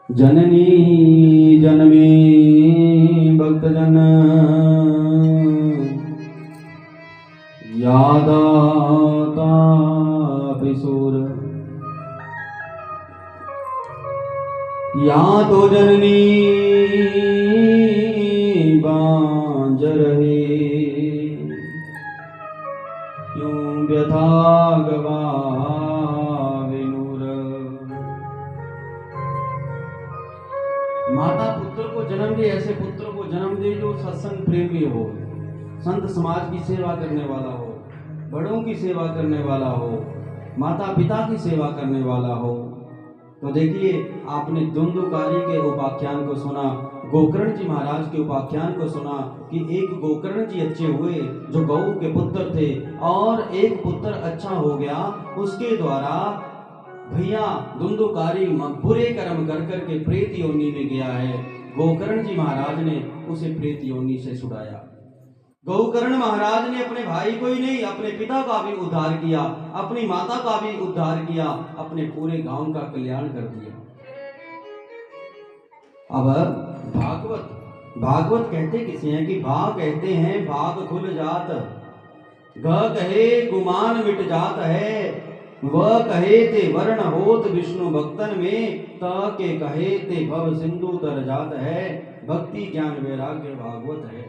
जननी जनमे भक्तजन यादाता विसूर या तो जननी बांझ रहे क्यों व्यथा गवावे नूर। माता पुत्र को जन्म दे, ऐसे पुत्र को जन्म दे जो सत्संग प्रेमी हो, संत समाज की सेवा करने वाला हो, बड़ों की सेवा करने वाला हो, माता पिता की सेवा करने वाला हो। तो देखिए, आपने धुंधुकारी के उपाख्यान को सुना, गोकर्ण जी महाराज के उपाख्यान को सुना कि एक गोकर्ण जी अच्छे हुए जो गौ के पुत्र थे, और एक पुत्र अच्छा हो गया, उसके द्वारा भैया धुंधुकारी बुरे कर्म कर करके प्रेत योनि में गया है। गोकर्ण जी महाराज ने उसे प्रेत योनि से छुड़ाया। गोकर्ण महाराज ने अपने भाई को ही नहीं, अपने पिता का भी उद्धार किया, अपनी माता का भी उद्धार किया, अपने पूरे गांव का कल्याण कर दिया। अब भागवत कहते किसे हैं कि भाग कहते हैं भाग खुल जात, ग कहे गुमान मिट जात है, वह कहे ते वर्ण होत विष्णु भक्तन में, त के कहे ते भव सिंधु तर जात है, भक्ति ज्ञान वैराग्य भागवत है।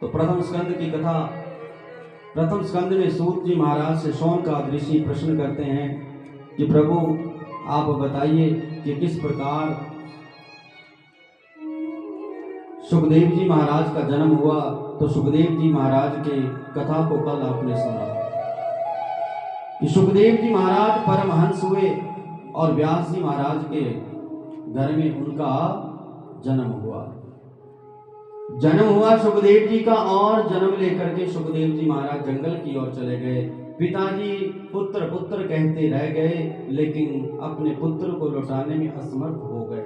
तो प्रथम स्कंद की कथा, प्रथम स्कंद में सूत जी महाराज से शौनकादि ऋषि प्रश्न करते हैं कि प्रभु आप बताइए कि किस प्रकार सुखदेव जी महाराज का जन्म हुआ। तो सुखदेव जी महाराज के कथा को कल आपने सुना कि सुखदेव जी महाराज परमहंस हुए और व्यास जी महाराज के घर में उनका जन्म हुआ। जन्म हुआ सुखदेव जी का, और जन्म लेकर के सुखदेव जी महाराज जंगल की ओर चले गए। पिताजी पुत्र पुत्र कहते रह गए, लेकिन अपने पुत्र को लौटाने में असमर्थ हो गए,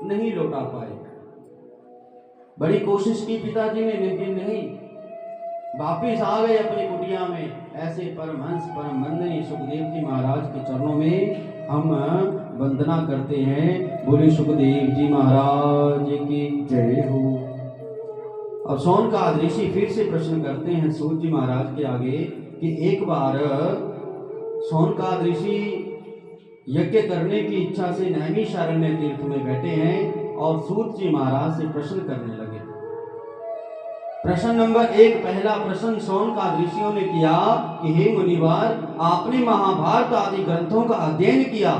नहीं लौटा पाए। बड़ी कोशिश की पिताजी ने, लेकिन नहीं, वापिस आ गए अपनी कुटिया में। ऐसे परमहंस परम वंदनीय सुखदेव जी महाराज के चरणों में हम वंदना करते हैं। बोले सुखदेव जी महाराज की जय हो। अब शौनकादि ऋषि फिर से प्रश्न करते हैं सूत जी महाराज के आगे कि एक बार शौनकादि ऋषि यज्ञ करने की इच्छा से नैमिषारण्य तीर्थ में बैठे हैं और सूत जी महाराज से प्रश्न करने लगे। प्रश्न नंबर 1, पहला प्रश्न शौनकादि ऋषियों ने किया कि हे मुनिवर, आपने महाभारत आदि ग्रंथों का अध्ययन किया,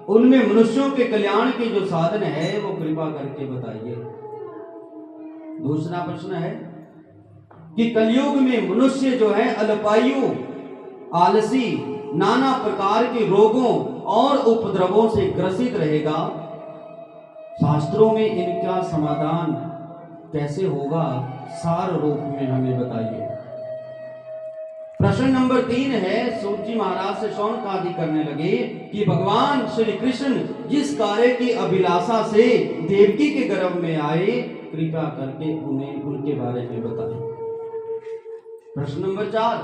उनमें मनुष्यों के कल्याण के जो साधन है वो कृपा करके बताइए। दूसरा प्रश्न है कि कलयुग में मनुष्य जो है अल्पायु, आलसी, नाना प्रकार के रोगों और उपद्रवों से ग्रसित रहेगा, शास्त्रों में इनका समाधान कैसे होगा, सार रूप में हमें बताइए। प्रश्न नंबर 3 है, सूत जी महाराज से शौनकादि करने लगे कि भगवान श्री कृष्ण जिस कार्य की अभिलाषा से देवकी के गर्भ में आए, कृपा करके उन्हें उनके बारे में बताएं। प्रश्न नंबर 4,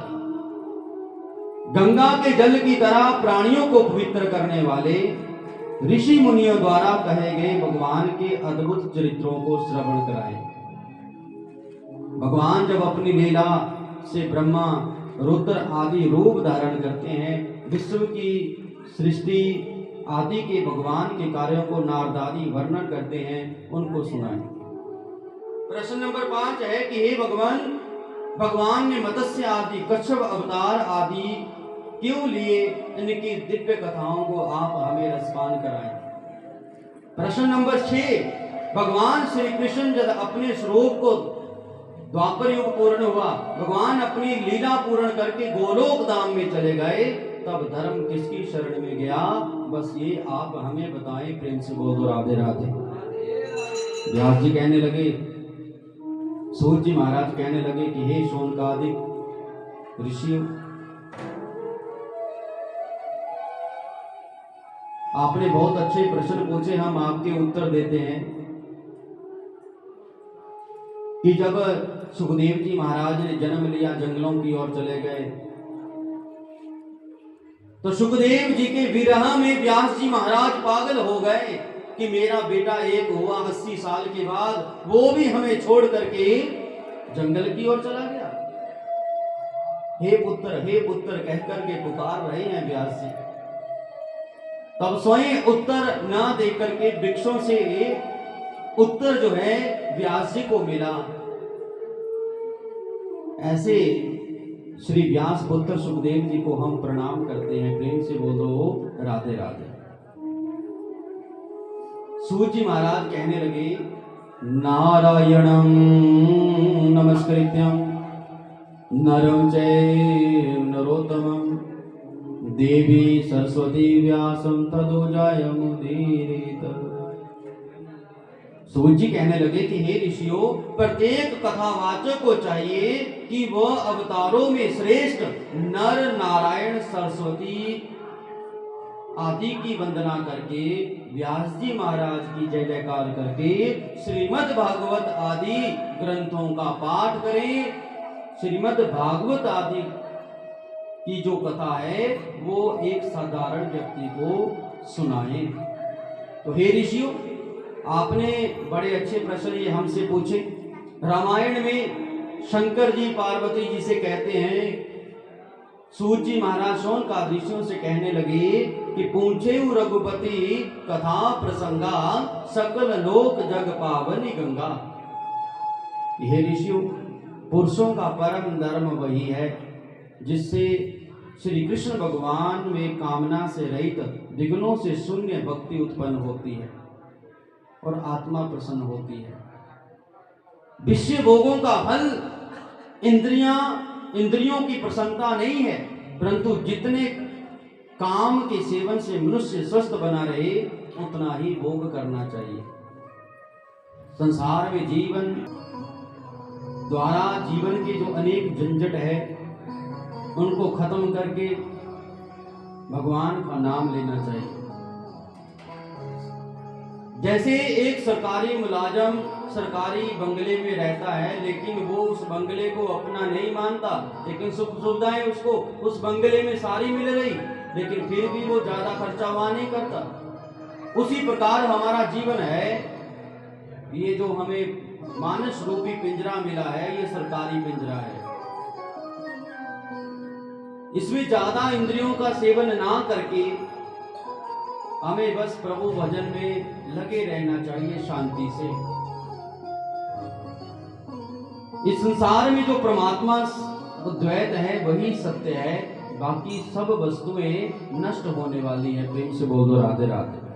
गंगा के जल की तरह प्राणियों को पवित्र करने वाले ऋषि मुनियों द्वारा कहे गए भगवान के अद्भुत चरित्रों को श्रवण कराएं। भगवान जब अपनी लीला से ब्रह्मा, रुद्र आदि रूप धारण करते हैं, विश्व की सृष्टि आदि के भगवान के कार्यों को नारद आदि वर्णन करते हैं, उनको सुनाएं। प्रश्न नंबर 5 है कि हे भगवान ने मत्स्य आदि, कच्छप अवतार आदि क्यों लिए, इनकी दिव्य कथाओं को आप हमें रसपान कराएं। प्रश्न नंबर 6, भगवान श्री कृष्ण जब अपने स्वरूप को द्वापर युग पूर्ण हुआ, भगवान अपनी लीला पूर्ण करके गोलोक धाम में चले गए, तब धर्म किसकी शरण में गया, बस ये आप हमें बताएं। प्रेम से बोल दो राधे राधे। व्यास जी कहने लगे, सूत जी महाराज कहने लगे कि हे शौनकादि ऋषियों, आपने बहुत अच्छे प्रश्न पूछे, हम आपके उत्तर देते हैं कि जब सुखदेव जी महाराज ने जन्म लिया, जंगलों की ओर चले गए, तो सुखदेव जी के विरह में व्यास जी महाराज पागल हो गए कि मेरा बेटा एक हुआ 80 साल के बाद, वो भी हमें छोड़ करके जंगल की ओर चला गया। हे पुत्र कह करके पुकार रहे हैं व्यास जी। तब स्वयं उत्तर ना दे करके वृक्षों से उत्तर जो है व्यास जी को मिला। ऐसे श्री व्यास पुत्र सुखदेव जी को हम प्रणाम करते हैं। प्रेम से बोलो राधे राधे। सूत जी महाराज कहने लगे, नारायणं नमस्कृत्यं नरं चैव नरोत्तमं देवी सरस्वती व्यासं ततो जयमुदीरयेत्। सूत जी कहने लगे कि हे ऋषियों, प्रत्येक कथावाचक को चाहिए कि वह अवतारों में श्रेष्ठ नर नारायण सरस्वती आदि की वंदना करके, व्यास जी महाराज की जय जयकार करके श्रीमद् भागवत आदि ग्रंथों का पाठ करें। श्रीमद् भागवत आदि की जो कथा है वो एक साधारण व्यक्ति को सुनाएं। तो हे ऋषियों, आपने बड़े अच्छे प्रश्न ये हमसे पूछे। रामायण में शंकर जी पार्वती जी से कहते हैं, सूत जी महाराज शौनकादियों से कहने लगे कि पूछे रघुपति कथा प्रसंगा सकल लोक जग पावनी गंगा। हे ऋषियों, पुरुषों का परम धर्म वही है जिससे श्री कृष्ण भगवान में कामना से रहित विघ्नों से शून्य भक्ति उत्पन्न होती है और आत्मा प्रसन्न होती है। विषय भोगों का फल इंद्रियों की प्रसन्नता नहीं है, परंतु जितने काम के सेवन से मनुष्य स्वस्थ बना रहे उतना ही भोग करना चाहिए। संसार में जीवन द्वारा जीवन के जो अनेक झंझट है उनको खत्म करके भगवान का नाम लेना चाहिए। जैसे एक सरकारी मुलाजम सरकारी बंगले में रहता है, लेकिन वो उस बंगले को अपना नहीं मानता, लेकिन सुख सुविधाएं उसको उस बंगले में सारी मिल रही, लेकिन फिर भी वो ज्यादा खर्चा वहां नहीं करता। उसी प्रकार हमारा जीवन है। ये जो हमें मानस रूपी पिंजरा मिला है, ये सरकारी पिंजरा है। इसमें ज्यादा इंद्रियों का सेवन ना करके हमें बस प्रभु भजन में लगे रहना चाहिए शांति से। इस संसार में जो परमात्मा द्वैत है वही सत्य है, बाकी सब वस्तुएं नष्ट होने वाली है। प्रेम से बोलो राधे राधे।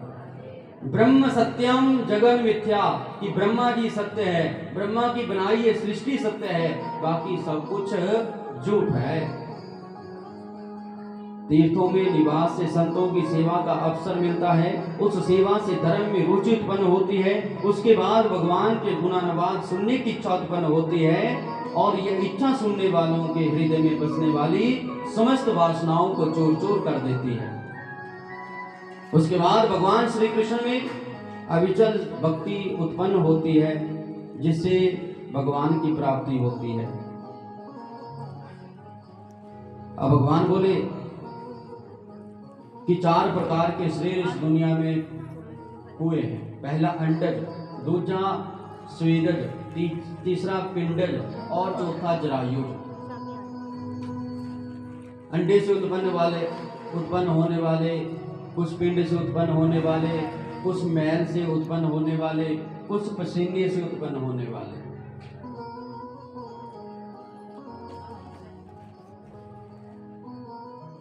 ब्रह्म सत्यम जगन मिथ्या, कि ब्रह्मा जी सत्य है, ब्रह्मा की बनाई ये सृष्टि सत्य है, बाकी सब कुछ झूठ है। तीर्थों में निवास से संतों की सेवा का अवसर मिलता है, उस सेवा से धर्म में रुचि उत्पन्न होती है, उसके बाद भगवान के गुणानुवाद सुनने की इच्छा उत्पन्न होती है, और यह इच्छा सुनने वालों के हृदय में बसने वाली समस्त वासनाओं को चूर चूर कर देती है। उसके बाद भगवान श्री कृष्ण में अविचल भक्ति उत्पन्न होती है, जिससे भगवान की प्राप्ति होती है। अब भगवान बोले कि 4 प्रकार के शरीर इस दुनिया में हुए हैं। पहला अंडज, दूसरा स्वेदज, तीसरा पिंडज और चौथा जरायुज। अंडे से उत्पन्न होने वाले, कुछ पिंड से उत्पन्न होने वाले, कुछ मैल से उत्पन्न होने वाले, कुछ पसीने से उत्पन्न होने वाले।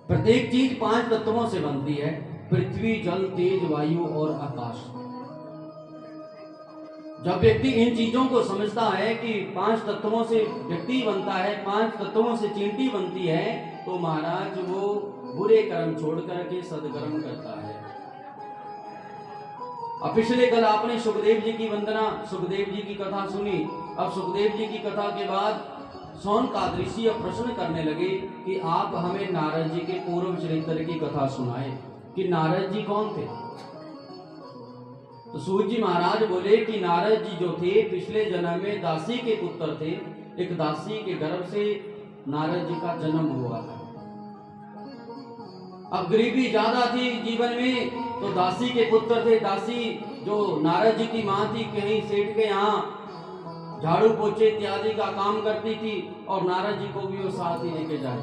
प्रत्येक चीज 5 तत्वों से बनती है, पृथ्वी, जल, तेज, वायु और आकाश। जब व्यक्ति इन चीजों को समझता है कि 5 तत्वों से व्यक्ति बनता है, 5 तत्वों से चींटी बनती है, तो महाराज वो बुरे कर्म छोड़ करके सदकर्म करता है। अब पिछले कल आपने सुखदेव जी की वंदना, सुखदेव जी की कथा सुनी। अब सुखदेव जी की कथा के बाद शौनकाद ऋषि प्रश्न करने लगे कि आप हमें नारद जी के पूर्व चरित्र की कथा सुनाए कि नारद जी कौन थे। तो सूत जी महाराज बोले कि नारद जी जो थे पिछले जन्म में दासी के पुत्र थे। एक दासी के गर्भ से नारद जी का जन्म हुआ था। अब गरीबी ज्यादा थी जीवन में, तो दासी के पुत्र थे। दासी जो नारद जी की माँ थी, कहीं सेठ के यहाँ झाड़ू पोछे इत्यादि का काम करती थी, और नारद जी को भी वो साथ ही लेके जाए।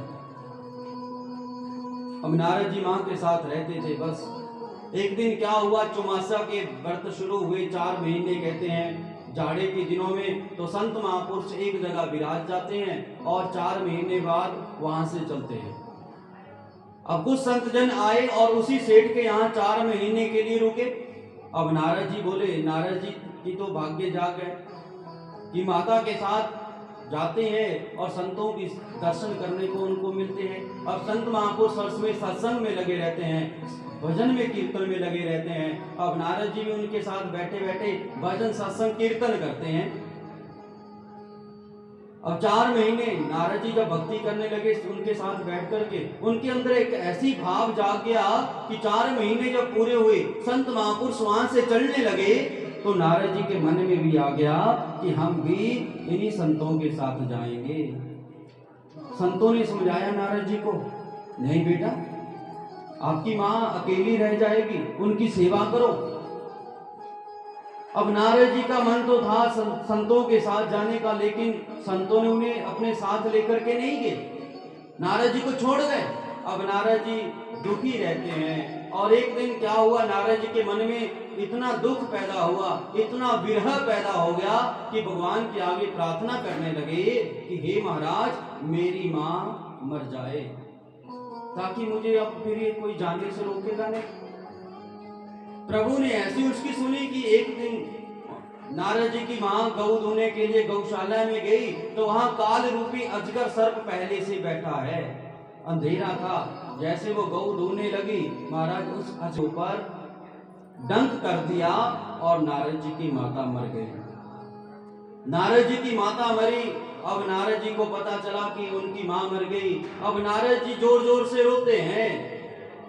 अब नारद जी माँ के साथ रहते थे। बस एक दिन क्या हुआ, चौमासा के व्रत शुरू हुए, 4 महीने कहते हैं जाड़े के दिनों में, तो संत महापुरुष एक जगह विराज जाते हैं और 4 महीने बाद वहां से चलते हैं। अब कुछ संत जन आए और उसी सेठ के यहाँ 4 महीने के लिए रुके। अब नारद जी बोले, नारद जी की तो भाग्य जाग गए कि माता के साथ जाते हैं और संतों की दर्शन करने को उनको मिलते हैं। अब संत महापुरुष में सत्संग में लगे रहते हैं, भजन में कीर्तन में लगे रहते हैं। अब नारद जी भी उनके साथ बैठे बैठे भजन सत्संग कीर्तन करते हैं। अब 4 महीने नारद जी जब भक्ति करने लगे उनके साथ बैठ करके, उनके अंदर एक ऐसी भाव जाग गया कि 4 महीने जब पूरे हुए, संत महापुरुष वहां से चलने लगे, तो नारद जी के मन में भी आ गया कि हम भी इन्हीं संतों के साथ जाएंगे। संतों ने समझाया नारद जी को, नहीं बेटा, आपकी माँ अकेली रह जाएगी, उनकी सेवा करो। अब नारद जी का मन तो था संतों के साथ जाने का, लेकिन संतों ने उन्हें अपने साथ लेकर के नहीं गए, नारद जी को छोड़ गए। अब नारद जी दुखी रहते हैं। और एक दिन क्या हुआ, नारद जी के मन में इतना दुख पैदा हुआ, इतना विरह पैदा हो गया कि भगवान के आगे प्रार्थना करने लगे कि हे महाराज, मेरी माँ मर जाए ताकि मुझे अब फिर ये कोई जाने से रोकेगा नहीं। प्रभु ने ऐसी उसकी सुनी कि एक दिन नारद जी की माँ गौ धोने के लिए गौशाला में गई, तो वहां काल रूपी अजगर सर्प पहले से बैठा है। अंधेरा था, जैसे वो गौ धोने लगी, महाराज उस अजगर पर डंक कर दिया और नारद जी की माता मर गई। नारद जी की माता मरी। अब नारद जी को पता चला कि उनकी मां मर गई। अब नारद जी जोर जोर से रोते हैं।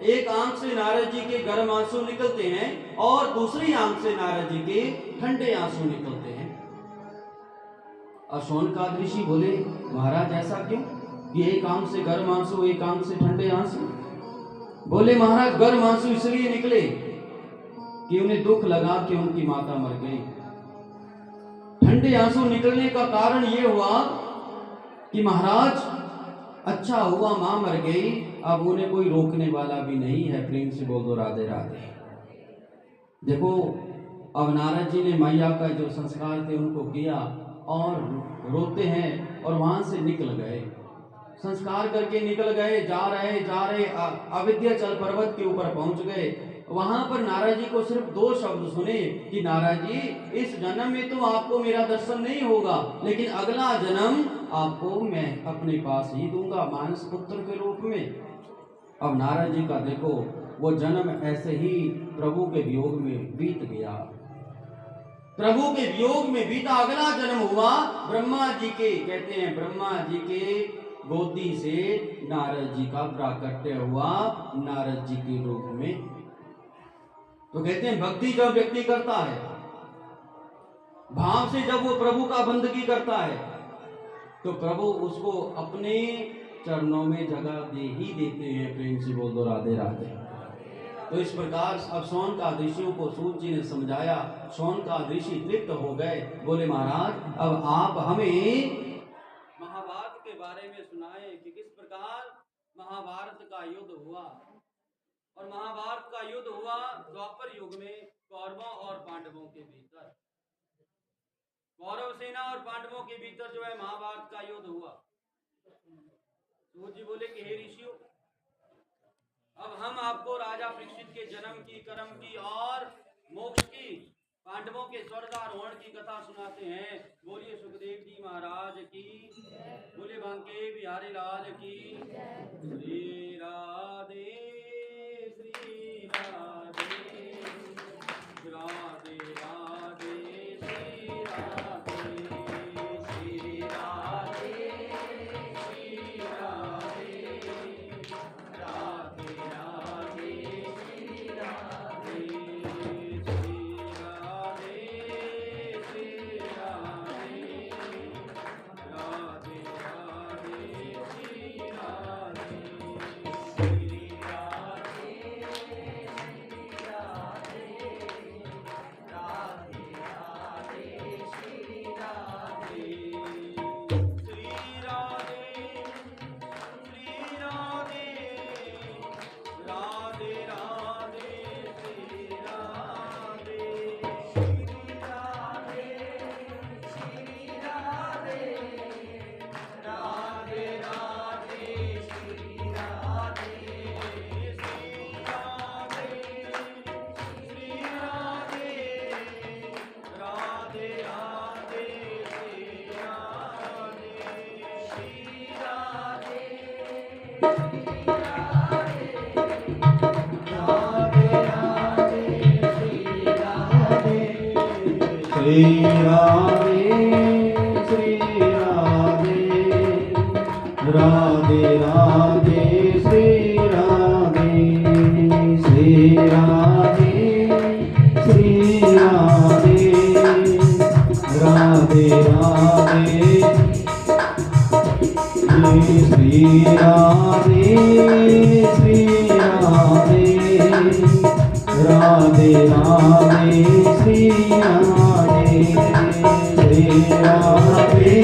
एक आंख से नारद जी के गर्म आंसू निकलते हैं और दूसरी आंख से नारद जी के ठंडे आंसू निकलते हैं। शौनकादिक ऋषि बोले, महाराज ऐसा क्यों? ये एक आंख से गर्म आंसू, एक आंख से ठंडे आंसू। बोले, महाराज गर्म आंसू इसलिए निकले कि उन्हें दुख लगा कि उनकी माता मर गई। ठंडे आंसू निकलने का कारण ये हुआ कि महाराज अच्छा हुआ मां मर गई, अब उन्हें कोई रोकने वाला भी नहीं है। प्रेम से बोल दो राधे राधे। देखो, अब नारद जी ने मैया का जो संस्कार थे उनको किया और रोते हैं और वहां से निकल गए, संस्कार करके निकल गए। जा रहे अविद्याचल पर्वत के ऊपर पहुंच गए। वहां पर नारद जी को सिर्फ 2 शब्द सुने कि नारद जी, इस जन्म में तो आपको मेरा दर्शन नहीं होगा, लेकिन अगला जन्म आपको मैं अपने पास ही दूंगा, मानस पुत्र के रूप में। अब नारद जी का देखो, वो जन्म ऐसे ही प्रभु के वियोग में बीत गया। प्रभु के वियोग में बीता। अगला जन्म हुआ ब्रह्मा जी के, कहते हैं ब्रह्मा जी के गोदी से नारद जी का प्राकट्य हुआ, नारद जी के रूप में। तो कहते हैं भक्ति जब व्यक्ति करता है, भाव से जब वो प्रभु का बंदगी करता है, तो प्रभु उसको अपने चरणों में जगह दे ही देते हैं। प्रेम से बोल दो राधे राधे। तो इस प्रकार अब शौनकादिक ऋषियों को सूत जी ने समझाया। शौनकादिक ऋषि तृप्त हो गए, बोले महाराज, अब आप हमें महाभारत के बारे में सुनाएं कि किस प्रकार महाभारत का युद्ध हुआ। और महाभारत का युद्ध हुआ द्वापर युग में कौरवों और पांडवों के भीतर। कौरव सेना और पांडवों के भीतर जो है महाभारत का युद्ध हुआ। सूत जी बोले कि हे ऋषियों, अब हम आपको राजा परीक्षित के जन्म की, कर्म की और मोक्ष की, पांडवों के स्वर्गारोहण की कथा सुनाते हैं। बोलिए सुखदेव जी महाराज की, बोले बांके बिहारी लाल की। श्री राधे श्री राधे राधे राधे श्री राधे श्री राधे श्री राधे राधे राधे श्री राधे श्री राधे श्री राधे राधे राधे श्री राधे श्री राधे। श्री राधे श्री राधे राधे राधे श्री राधे श्री राधे श्री राधे राधे राधे श्री राधे श्री राधे राधे राधे श्री राधे श्री राधे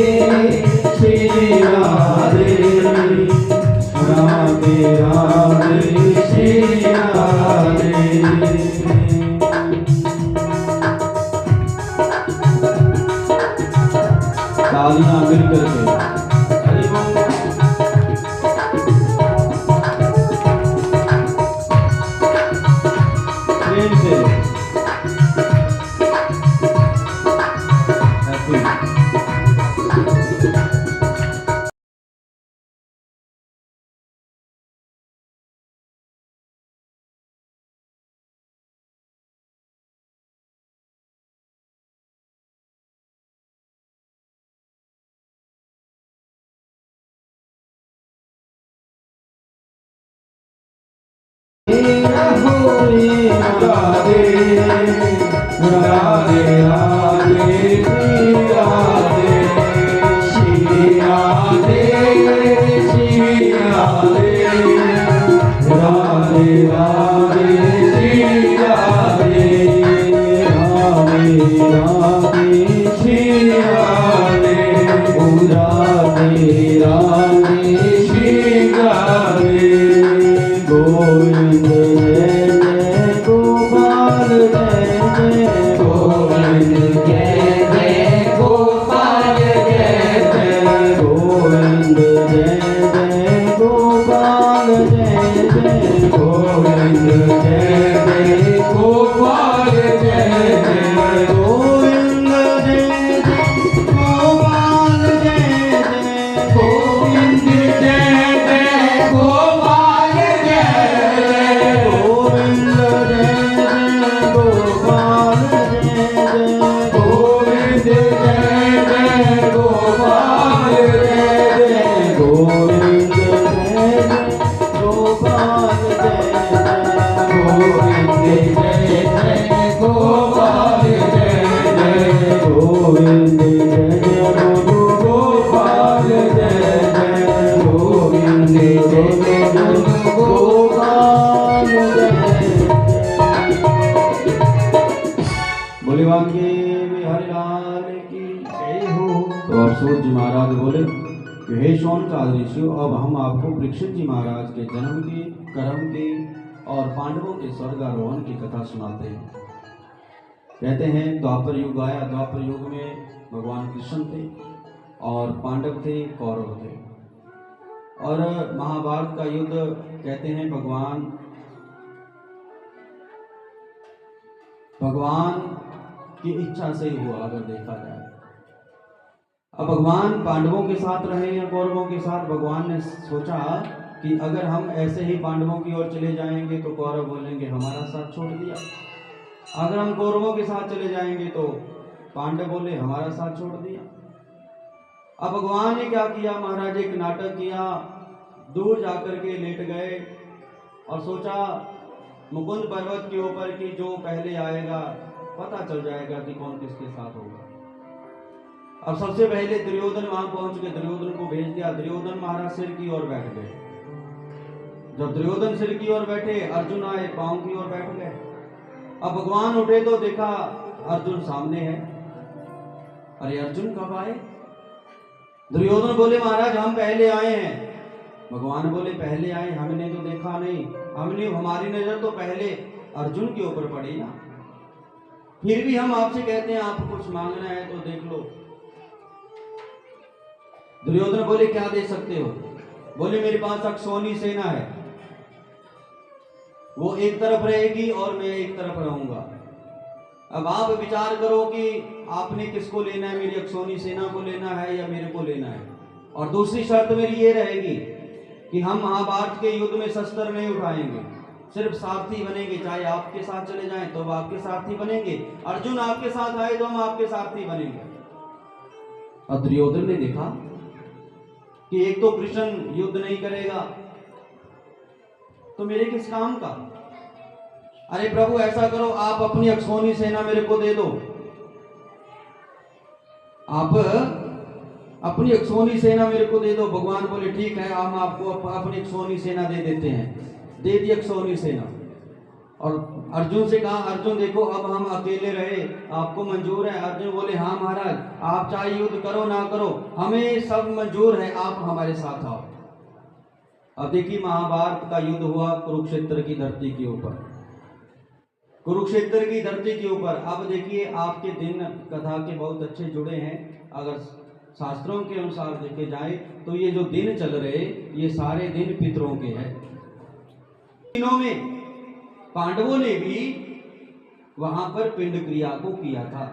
श्री राधे राधे राधे श्री राधे। तालियां मिलकर के राधे राधे राधे श्री राधे श्री राधे राधे राधे श्री राधे राधे राधे श्री राधे राधे राधे श्री राधे गोविंद सूत जी महाराज बोले कि हे शौनकादि ऋषियों, अब हम आपको परीक्षित जी महाराज के जन्म की, कर्म की और पांडवों के स्वर्गारोहण की कथा सुनाते हैं। कहते हैं द्वापर युग आया। द्वापर युग में भगवान कृष्ण थे और पांडव थे, कौरव थे। और महाभारत का युद्ध कहते हैं भगवान की इच्छा से ही हुआ, अगर देखा जाए। अब भगवान पांडवों के साथ रहे या कौरवों के साथ, भगवान ने सोचा कि अगर हम ऐसे ही पांडवों की ओर चले जाएंगे तो कौरव बोलेंगे हमारा साथ छोड़ दिया, अगर हम कौरवों के साथ चले जाएंगे तो पांडव बोले हमारा साथ छोड़ दिया। अब भगवान ने क्या किया महाराज, एक नाटक किया, दूर जाकर के लेट गए और सोचा मुकुंद पर्वत के ऊपर कि जो पहले आएगा पता चल जाएगा कि कौन किसके साथ होगा। अब सबसे पहले दुर्योधन वहां पहुंच गए, दुर्योधन को भेज दिया। दुर्योधन महाराज सिर की ओर बैठ गए। जब दुर्योधन सिर की ओर बैठे, अर्जुन आए पांव की ओर बैठ गए। अब भगवान उठे तो देखा अर्जुन सामने है। अरे अर्जुन कब आए? दुर्योधन बोले महाराज हम पहले आए हैं। भगवान बोले पहले आए, हमने तो देखा नहीं, हमारी नजर तो पहले अर्जुन के ऊपर पड़ी ना, फिर भी हम आपसे कहते हैं आपको कुछ मांगना है तो देख लो। दुर्योधन बोले क्या दे सकते हो? बोले मेरे पास अक्षौनी सेना है, वो एक तरफ रहेगी और मैं एक तरफ रहूंगा। अब आप विचार करो कि आपने किसको लेना है, मेरी अक्षौनी सेना को लेना है या मेरे को लेना है। और दूसरी शर्त मेरी ये रहेगी कि हम महाभारत के युद्ध में शस्त्र नहीं उठाएंगे, सिर्फ सारथी बनेंगे, चाहे आपके साथ चले जाएं तो आपके सारथी बनेंगे, अर्जुन आपके साथ आए तो हम आपके सारथी बनेंगे। और दुर्योधन ने देखा कि एक तो कृष्ण युद्ध नहीं करेगा तो मेरे किस काम का। अरे प्रभु ऐसा करो, आप अपनी अक्षौनी सेना मेरे को दे दो, आप अपनी अक्षौनी सेना मेरे को दे दो। भगवान बोले ठीक है, हम आपको अपनी अक्षौनी सेना दे देते हैं। दे दी अक्षौनी सेना। और अर्जुन से कहा, अर्जुन देखो अब हम अकेले रहे, आपको मंजूर है? अर्जुन बोले हाँ महाराज, आप चाहे युद्ध करो ना करो, हमें सब मंजूर है, आप हमारे साथ आओ। अब देखिए महाभारत का युद्ध हुआ कुरुक्षेत्र की धरती के ऊपर, कुरुक्षेत्र की धरती के ऊपर। अब देखिए आपके दिन कथा के बहुत अच्छे जुड़े हैं। अगर शास्त्रों के अनुसार देखे जाए तो ये जो दिन चल रहे ये सारे दिन पितरों के हैं। दिनों में पांडवों ने भी वहां पर पिंड क्रिया को किया था।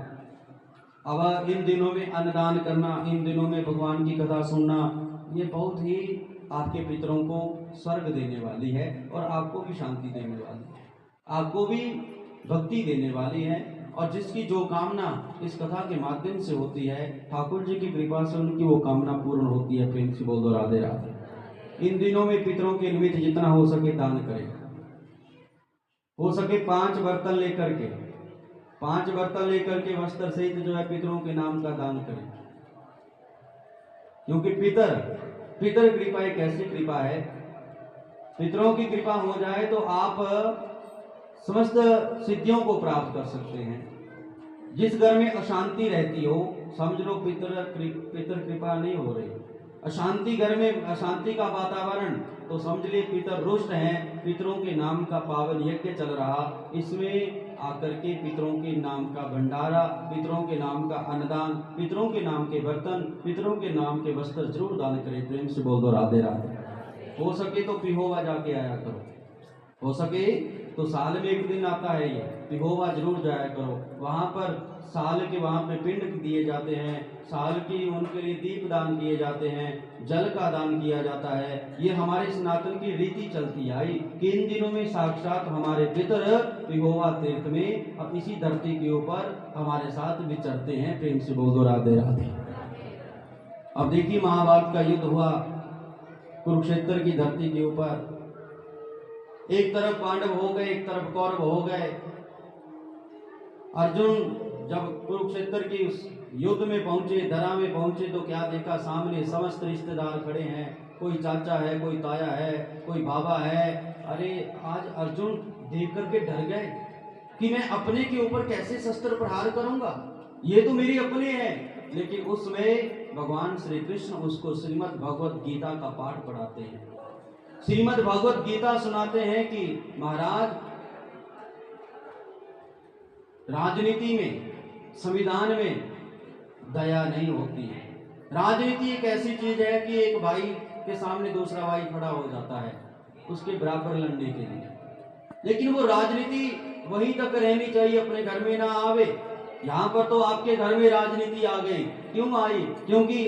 अब इन दिनों में अन्नदान करना, इन दिनों में भगवान की कथा सुनना, ये बहुत ही आपके पितरों को स्वर्ग देने वाली है और आपको भी शांति देने वाली है, आपको भी भक्ति देने वाली है। और जिसकी जो कामना इस कथा के माध्यम से होती है, ठाकुर जी की कृपा से उनकी वो कामना पूर्ण होती है। प्रेम से बोल दो राधे राधे। इन दिनों में पितरों के निमित्त जितना हो सके दान करें, हो सके 5 बर्तन लेकर के, 5 बर्तन लेकर के वस्त्र सहित जो है पितरों के नाम का दान करें। क्योंकि पितर कृपा एक ऐसी कृपा है, पितरों की कृपा हो जाए तो आप समस्त सिद्धियों को प्राप्त कर सकते हैं। जिस घर में अशांति रहती हो, समझ लो पितर कृपा नहीं हो रही। अशांति घर में, अशांति का वातावरण, तो समझ लिए पितर रुष्ट हैं। पितरों के नाम का पावन यज्ञ चल रहा, इसमें आकर के पितरों के नाम का भंडारा, पितरों के नाम का अन्नदान, पितरों के नाम के बर्तन, पितरों के नाम के वस्त्र जरूर दान करें। प्रेम से बोल दो राधे राधे। हो सके तो पिहोवा जाके आया करो, हो सके तो साल में एक दिन आता है ये, पिहोवा जरूर जाया करो। वहाँ पर साल के वहाँ पे पिंड दिए जाते हैं, साल की उनके लिए दीप दान किए जाते हैं, जल का दान किया जाता है। ये हमारे सनातन की रीति चलती आई कि इन दिनों में साक्षात हमारे पितर पिहोवा तीर्थ में अब इसी धरती के ऊपर हमारे साथ विचरते हैं। प्रेम से बोल दो राधे राधे। अब देखिए महाभारत का युद्ध हुआ कुरुक्षेत्र की धरती के ऊपर। एक तरफ पांडव हो गए, एक तरफ कौरव हो गए। अर्जुन जब कुरुक्षेत्र की उस युद्ध में पहुंचे, धरा में पहुंचे, तो क्या देखा, सामने समस्त रिश्तेदार खड़े हैं। कोई चाचा है, कोई ताया है, कोई बाबा है। अरे आज अर्जुन देख करके डर गए कि मैं अपने के ऊपर कैसे शस्त्र प्रहार करूंगा, ये तो मेरे अपने हैं। लेकिन उसमें भगवान श्री कृष्ण उसको श्रीमद् भगवत गीता का पाठ पढ़ाते हैं, श्रीमद् भगवत गीता सुनाते हैं कि महाराज राजनीति में, संविधान में दया नहीं होती है। राजनीति एक ऐसी चीज है कि एक भाई के सामने दूसरा भाई खड़ा हो जाता है उसके बराबर लड़ने के लिए, लेकिन वो राजनीति वहीं तक रहनी चाहिए, अपने घर में ना आवे। यहाँ पर तो आपके घर में राजनीति आ गई। क्यों आई? क्योंकि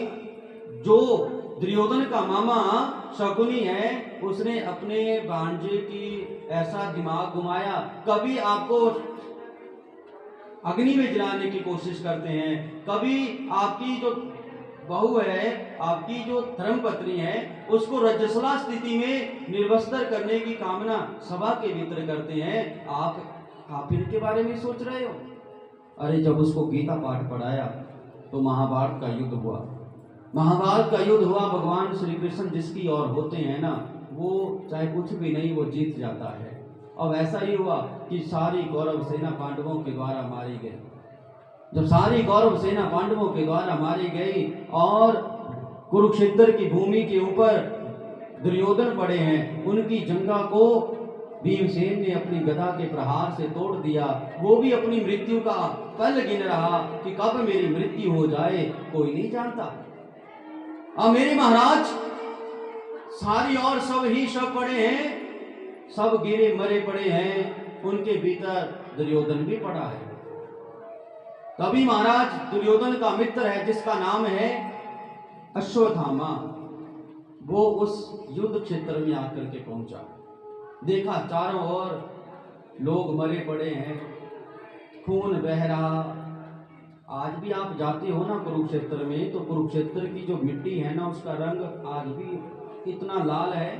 जो दुर्योधन का मामा शकुनी है, उसने अपने भांजे की ऐसा दिमाग घुमाया, कभी आपको अग्नि में जलाने की कोशिश करते हैं, कभी आपकी जो बहू है, आपकी जो धर्मपत्नी है, उसको रजस्वला स्थिति में निर्वस्त्र करने की कामना सभा के भीतर करते हैं। आप इनके बारे में सोच रहे हो? अरे जब उसको गीता पाठ पढ़ाया तो महाभारत का युद्ध हुआ। महाभारत का युद्ध हुआ, भगवान श्री कृष्ण जिसकी ओर होते हैं ना, वो चाहे कुछ भी नहीं, वो जीत जाता है। अब ऐसा ही हुआ कि सारी कौरव सेना पांडवों के द्वारा मारी गई। जब सारी कौरव सेना पांडवों के द्वारा मारी गई और कुरुक्षेत्र की भूमि के ऊपर दुर्योधन पड़े हैं, उनकी जंगा को भीमसेन ने अपनी गदा के प्रहार से तोड़ दिया। वो भी अपनी मृत्यु का पल गिन रहा कि कब मेरी मृत्यु हो जाए, कोई नहीं जानता। अब मेरे महाराज सारी और सब ही शव पड़े हैं, सब गिरे मरे पड़े हैं, उनके भीतर दुर्योधन भी पड़ा है। तभी महाराज दुर्योधन का मित्र है जिसका नाम है अश्वत्थामा, वो उस युद्ध क्षेत्र में आकर के पहुंचा। देखा चारों ओर लोग मरे पड़े हैं, खून बह रहा। आज भी आप जाते हो ना कुरुक्षेत्र में, तो कुरुक्षेत्र की जो मिट्टी है ना, उसका रंग आज भी इतना लाल है।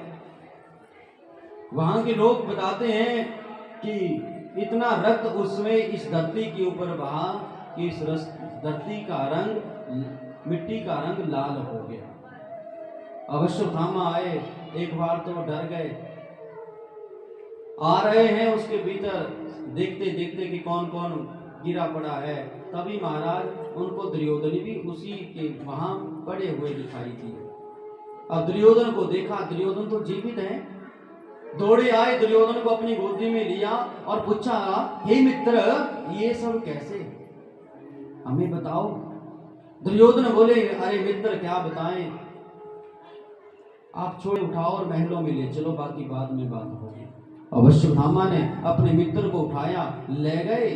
वहां के लोग बताते हैं कि इतना रक्त उसमें इस धरती के ऊपर बहा कि इस धरती का रंग, मिट्टी का रंग लाल हो गया। अश्वत्थामा आए, एक बार तो डर गए। आ रहे हैं उसके भीतर, देखते देखते कि कौन कौन गिरा पड़ा है। तभी महाराज उनको दुर्योधन भी उसी के वहां पड़े हुए दिखाई दिए। अब दुर्योधन को देखा, दुर्योधन तो जीवित है। दौड़े आए, दुर्योधन को अपनी गोदी में लिया और पूछा, हे मित्र, ये सब कैसे, हमें बताओ। दुर्योधन बोले, अरे मित्र क्या बताएं, आप छोड़ उठाओ और महलों में ले चलो, बाकी बाद में बात होगी। अश्वत्थामा ने अपने मित्र को उठाया, ले गए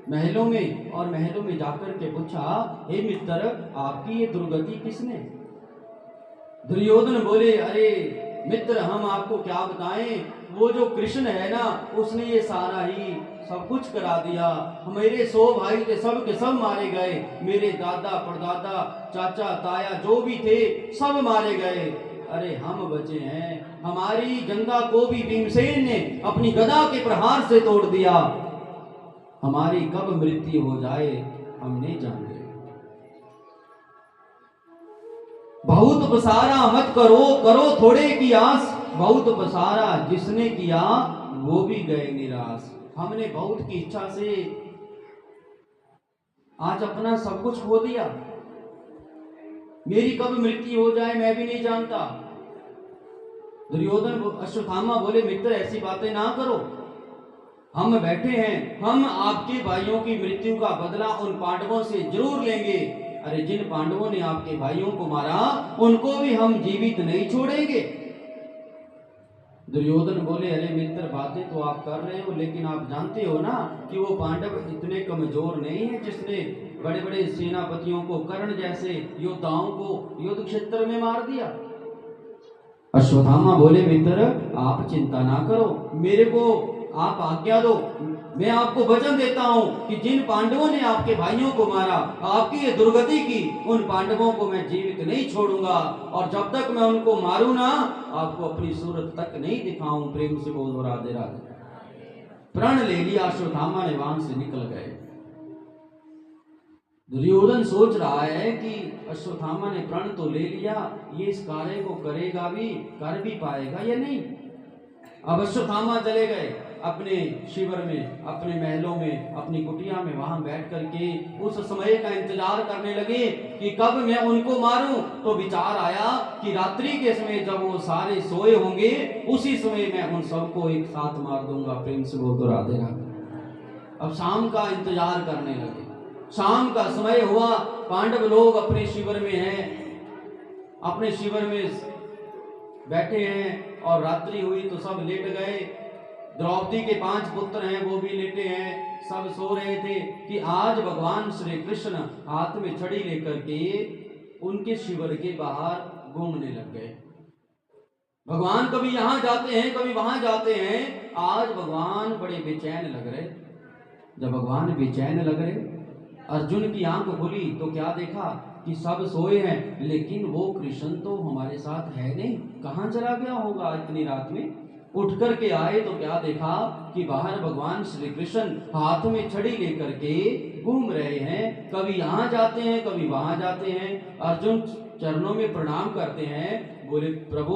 महलों में, और महलों में जाकर के पूछा, हे मित्र, आपकी ये दुर्गति किसने। दुर्योधन बोले, अरे मित्र, हम आपको क्या बताएं, वो जो कृष्ण है ना, उसने ये सारा ही सब कुछ करा दिया। मेरे 100 भाई थे, सब के सब मारे गए। मेरे दादा परदादा चाचा ताया जो भी थे सब मारे गए। अरे हम बचे हैं, हमारी गंगा को भी भीमसेन ने अपनी गदा के प्रहार से तोड़ दिया। हमारी कब मृत्यु हो जाए हम नहीं जानते। बहुत पसारा मत करो, करो थोड़े की आस। बहुत पसारा जिसने किया वो भी गए निराश। हमने बहुत की इच्छा से आज अपना सब कुछ खो दिया। मेरी कब मृत्यु हो जाए मैं भी नहीं जानता। दुर्योधन अश्वत्थामा बोले, मित्र ऐसी बातें ना करो, हम बैठे हैं, हम आपके भाइयों की मृत्यु का बदला उन पांडवों से जरूर लेंगे। अरे जिन पांडवों ने आपके भाइयों को मारा उनको भी हम जीवित नहीं छोड़ेंगे। दुर्योधन बोले, अरे मित्र बातें तो आप कर रहे हो, लेकिन आप जानते हो ना कि वो पांडव इतने कमजोर नहीं है जिसने बड़े बड़े सेनापतियों को, कर्ण जैसे योद्धाओं को युद्ध क्षेत्र में मार दिया। अश्वत्थामा बोले, मित्र आप चिंता ना करो, मेरे को आप आज्ञा दो, मैं आपको वचन देता हूं कि जिन पांडवों ने आपके भाइयों को मारा, आपकी ये दुर्गति की, उन पांडवों को मैं जीवित नहीं छोड़ूंगा, और जब तक मैं उनको मारूं ना, आपको अपनी सूरत तक नहीं दिखाऊं। प्रेम से बोलो राधे राधे। प्रण ले लिया, अश्वत्थामा ने वहां से निकल गए। दुर्योधन सोच रहा है कि अश्वत्थामा ने प्रण तो ले लिया, ये इस कार्य को करेगा भी, कर भी पाएगा या नहीं। अब अश्वत्थामा चले गए अपने शिविर में, अपने महलों में, अपनी कुटिया में, वहां बैठ करके उस समय का इंतजार करने लगे कि कब मैं उनको मारूं। तो विचार आया कि रात्रि के समय जब वो सारे सोए होंगे, उसी समय मैं उन सबको एक साथ मार दूंगा। प्रेम से बोल दो राधे राधे। अब शाम का इंतजार करने लगे। शाम का समय हुआ, पांडव लोग अपने शिविर में हैं, अपने शिविर में बैठे हैं, और रात्रि हुई तो सब लेट गए। द्रौपदी के 5 पुत्र हैं, वो भी लेटे हैं, सब सो रहे थे कि आज भगवान श्री कृष्ण हाथ में छड़ी लेकर के उनके शिविर के बाहर घूमने लग गए। भगवान कभी यहां जाते हैं, कभी वहां जाते हैं। आज भगवान बड़े बेचैन लग रहे। जब भगवान बेचैन लग रहे, अर्जुन की आंख खुली तो क्या देखा कि सब सोए हैं, लेकिन वो कृष्ण तो हमारे साथ है नहीं, कहां चला गया होगा इतनी रात में। उठ करके आए तो क्या देखा कि बाहर भगवान श्री कृष्ण हाथ में छड़ी लेकर के घूम रहे हैं, कभी यहाँ जाते हैं, कभी वहां जाते हैं। अर्जुन चरणों में प्रणाम करते हैं, बोले, प्रभु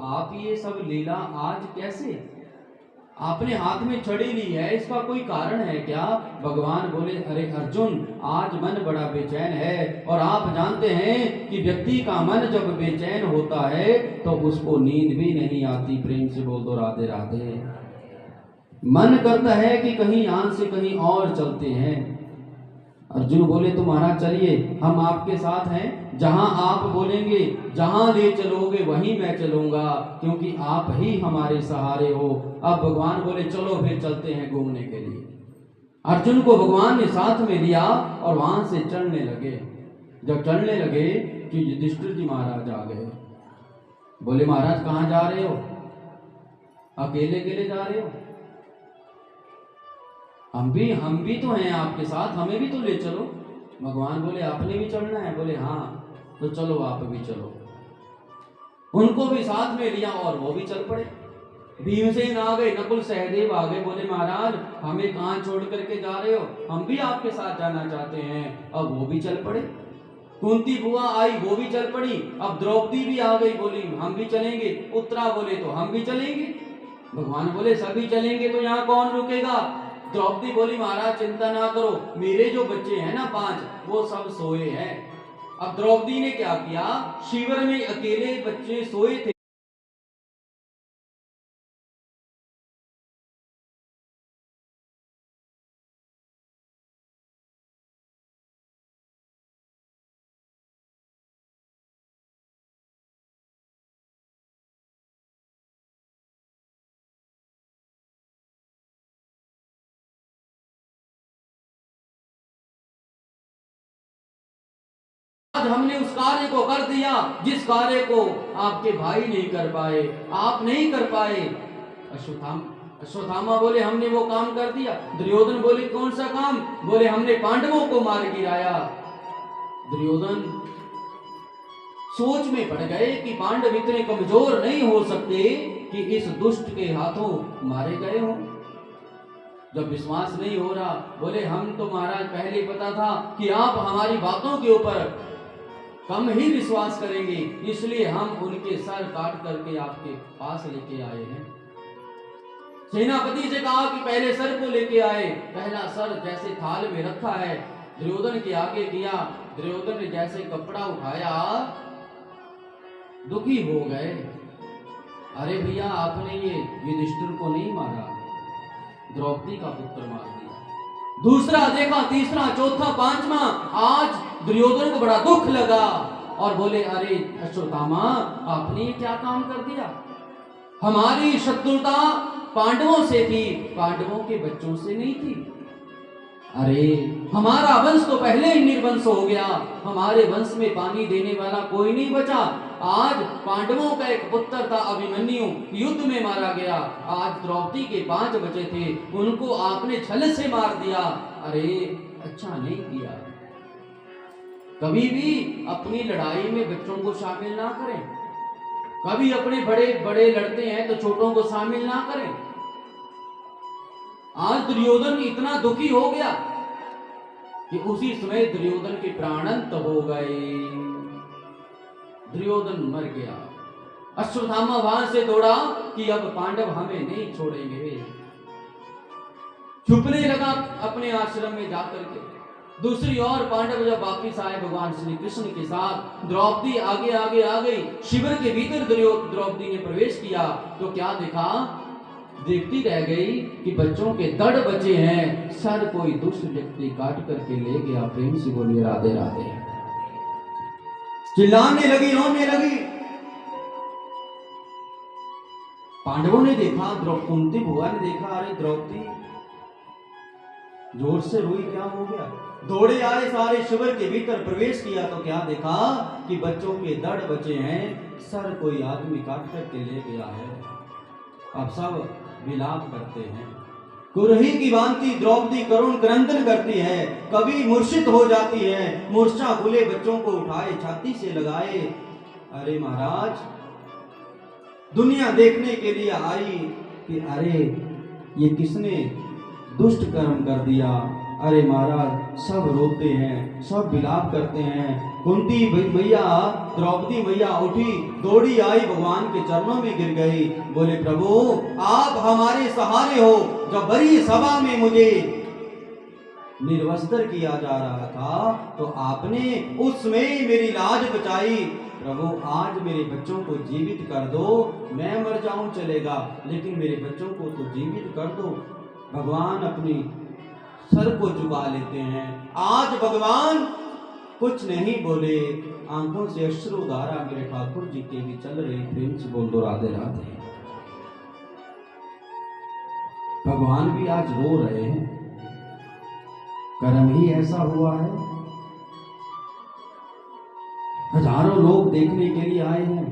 आप ये सब लीला आज कैसे, आपने हाथ में छड़ी ली है, इसका कोई कारण है क्या। भगवान बोले, अरे अर्जुन, आज मन बड़ा बेचैन है, और आप जानते हैं कि व्यक्ति का मन जब बेचैन होता है तो उसको नींद भी नहीं आती। प्रेम से बोल दो राधे राधे। मन करता है कि कहीं यहाँ से कहीं और चलते हैं। अर्जुन बोले, तो महाराज चलिए, हम आपके साथ हैं, जहां आप बोलेंगे, जहां ले चलोगे वहीं मैं चलूंगा, क्योंकि आप ही हमारे सहारे हो। अब भगवान बोले, चलो फिर चलते हैं घूमने के लिए। अर्जुन को भगवान ने साथ में लिया और वहां से चढ़ने लगे। जब चढ़ने लगे कि युधिष्ठिर जी महाराज आ गए। बोले, महाराज कहाँ जा रहे हो। अकेले अकेले जा रहे हो? हम भी तो हैं आपके साथ, हमें भी तो ले चलो। भगवान बोले आपने भी चलना है? बोले हाँ, तो चलो आप भी चलो। उनको भी साथ में लिया और वो भी चल पड़े। भीमसेन आ गए, नकुल सहदेव आ गए, बोले महाराज हमें कहाँ छोड़ करके जा रहे हो, हम भी आपके साथ जाना चाहते हैं। अब वो भी चल पड़े। कुंती बुआ आई, वो भी चल पड़ी। अब द्रौपदी भी आ गई, बोली हम भी चलेंगे। उत्तरा बोले तो हम भी चलेंगे। भगवान बोले सभी चलेंगे तो यहाँ कौन रुकेगा? द्रौपदी बोली महाराज चिंता ना करो, मेरे जो बच्चे हैं ना 5, वो सब सोए हैं। अब द्रौपदी ने क्या किया, शिविर में अकेले बच्चे सोए थे, आज हमने उस कार्य को कर दिया जिस कार्य को आपके भाई नहीं कर पाए, आप नहीं कर पाए। अश्वत्थामा बोले हमने वो काम कर दिया। दुर्योधन बोले कौन सा काम? बोले हमने पांडवों को मार गिराया। दुर्योधन सोच में पड़ गए कि पांडव इतने कमजोर नहीं हो सकते कि इस दुष्ट के हाथों मारे गए हों। जब विश्वास नहीं हो रहा, बोले हम तो महाराज पहले पता था कि आप हमारी बातों के ऊपर कम ही विश्वास करेंगे, इसलिए हम उनके सर काट करके आपके पास लेके आए हैं। सेनापति से कहा कि पहले सर को लेके आए। पहला सर जैसे थाल में रखा है, दुर्योधन के आगे किया। दुर्योधन ने जैसे कपड़ा उठाया, दुखी हो गए। अरे भैया आपने ये युधिष्ठिर को नहीं मारा, द्रौपदी का पुत्र मार दिया। दूसरा देखा, तीसरा, चौथा, पांचवा, आज दुर्योधन को बड़ा दुख लगा और बोले अरे अश्वत्थामा आपने ये क्या काम कर दिया? हमारी शत्रुता पांडवों से थी, पांडवों के बच्चों से नहीं थी। अरे हमारा वंश तो पहले ही निर्वंश हो गया, हमारे वंश में पानी देने वाला कोई नहीं बचा। आज पांडवों का एक पुत्र था अभिमन्यु, युद्ध में मारा गया। आज द्रौपदी के 5 बच्चे थे, उनको आपने छल से मार दिया। अरे अच्छा नहीं किया। कभी भी अपनी लड़ाई में बच्चों को शामिल ना करें। कभी अपने बड़े बड़े लड़ते हैं तो छोटों को शामिल ना करें। आज दुर्योधन इतना दुखी हो गया कि उसी समय दुर्योधन के प्राणंत हो गए। दुर्योधन मर गया। अश्वत्थामा वहां से दौड़ा कि अब पांडव हमें नहीं छोड़ेंगे। छुपने लगा अपने आश्रम में जाकर के। दूसरी ओर पांडव जब वापिस आए भगवान श्री कृष्ण के साथ, द्रौपदी आगे आगे आ गई। शिविर के भीतर द्रौपदी ने प्रवेश किया तो क्या देखा? देखती रह गई कि बच्चों के दड़ बचे हैं, सर कोई दुष्ट व्यक्ति काट करके ले गया। प्रेम से बोलिए राधे राधे। चिल्लाने लगी, रोने लगी। पांडवों ने देखा, कुंती बुआ ने देखा, अरे द्रौपदी जोर से रोई, क्या हो गया? दौड़े आए, सारे शिविर के भीतर प्रवेश किया तो क्या देखा कि बच्चों के दड़ बचे हैं, सर कोई आदमी काट करके ले गया है। अब सब विलाप करते हैं। कुरही की भांति द्रौपदी करुण क्रंदन करती है, कभी मूर्छित हो जाती है। मूर्छा भूले बच्चों को उठाए, छाती से लगाए। अरे महाराज दुनिया देखने के लिए आई कि अरे ये किसने दुष्ट कर्म कर दिया। अरे महाराज सब रोते हैं, सब विलाप करते हैं। कुंती मैया, द्रौपदी मैया उठी, दौड़ी आई, भगवान के चरणों में गिर गई। बोले प्रभु आप हमारे सहारे हो। जब बड़ी सभा में मुझे निर्वस्त्र किया जा रहा था तो आपने उसमें मेरी लाज बचाई। प्रभु आज मेरे बच्चों को जीवित कर दो, मैं मर जाऊं चलेगा, लेकिन मेरे बच्चों को तो जीवित कर दो। भगवान अपनी सर को झुका लेते हैं। आज भगवान कुछ नहीं बोले, आंखों से अश्रुधारा मेरे ठाकुर जी के भी चल रही। प्रेम से बोल दो राधे राधे। भगवान भी आज रो रहे हैं, कर्म ही ऐसा हुआ है। हजारों लोग देखने के लिए आए हैं,